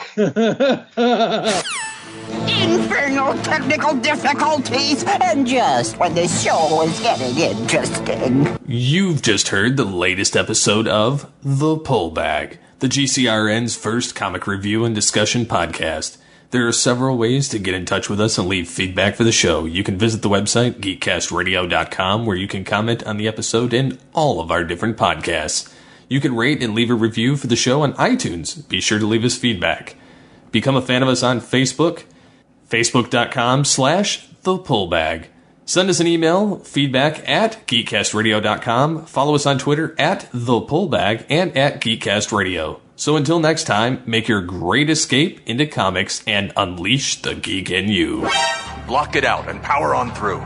Infernal technical difficulties, and just when the show was getting interesting. You've just heard the latest episode of The Pullbag, the GCRN's first comic review and discussion podcast. There are several ways to get in touch with us and leave feedback for the show. You can visit the website, geekcastradio.com, where you can comment on the episode and all of our different podcasts. You can rate and leave a review for the show on iTunes. Be sure to leave us feedback. Become a fan of us on Facebook, facebook.com/thepullbag. Send us an email, feedback at geekcastradio.com. Follow us on Twitter at thepullbag and at geekcastradio. So until next time, make your great escape into comics and unleash the geek in you. Block it out and power on through.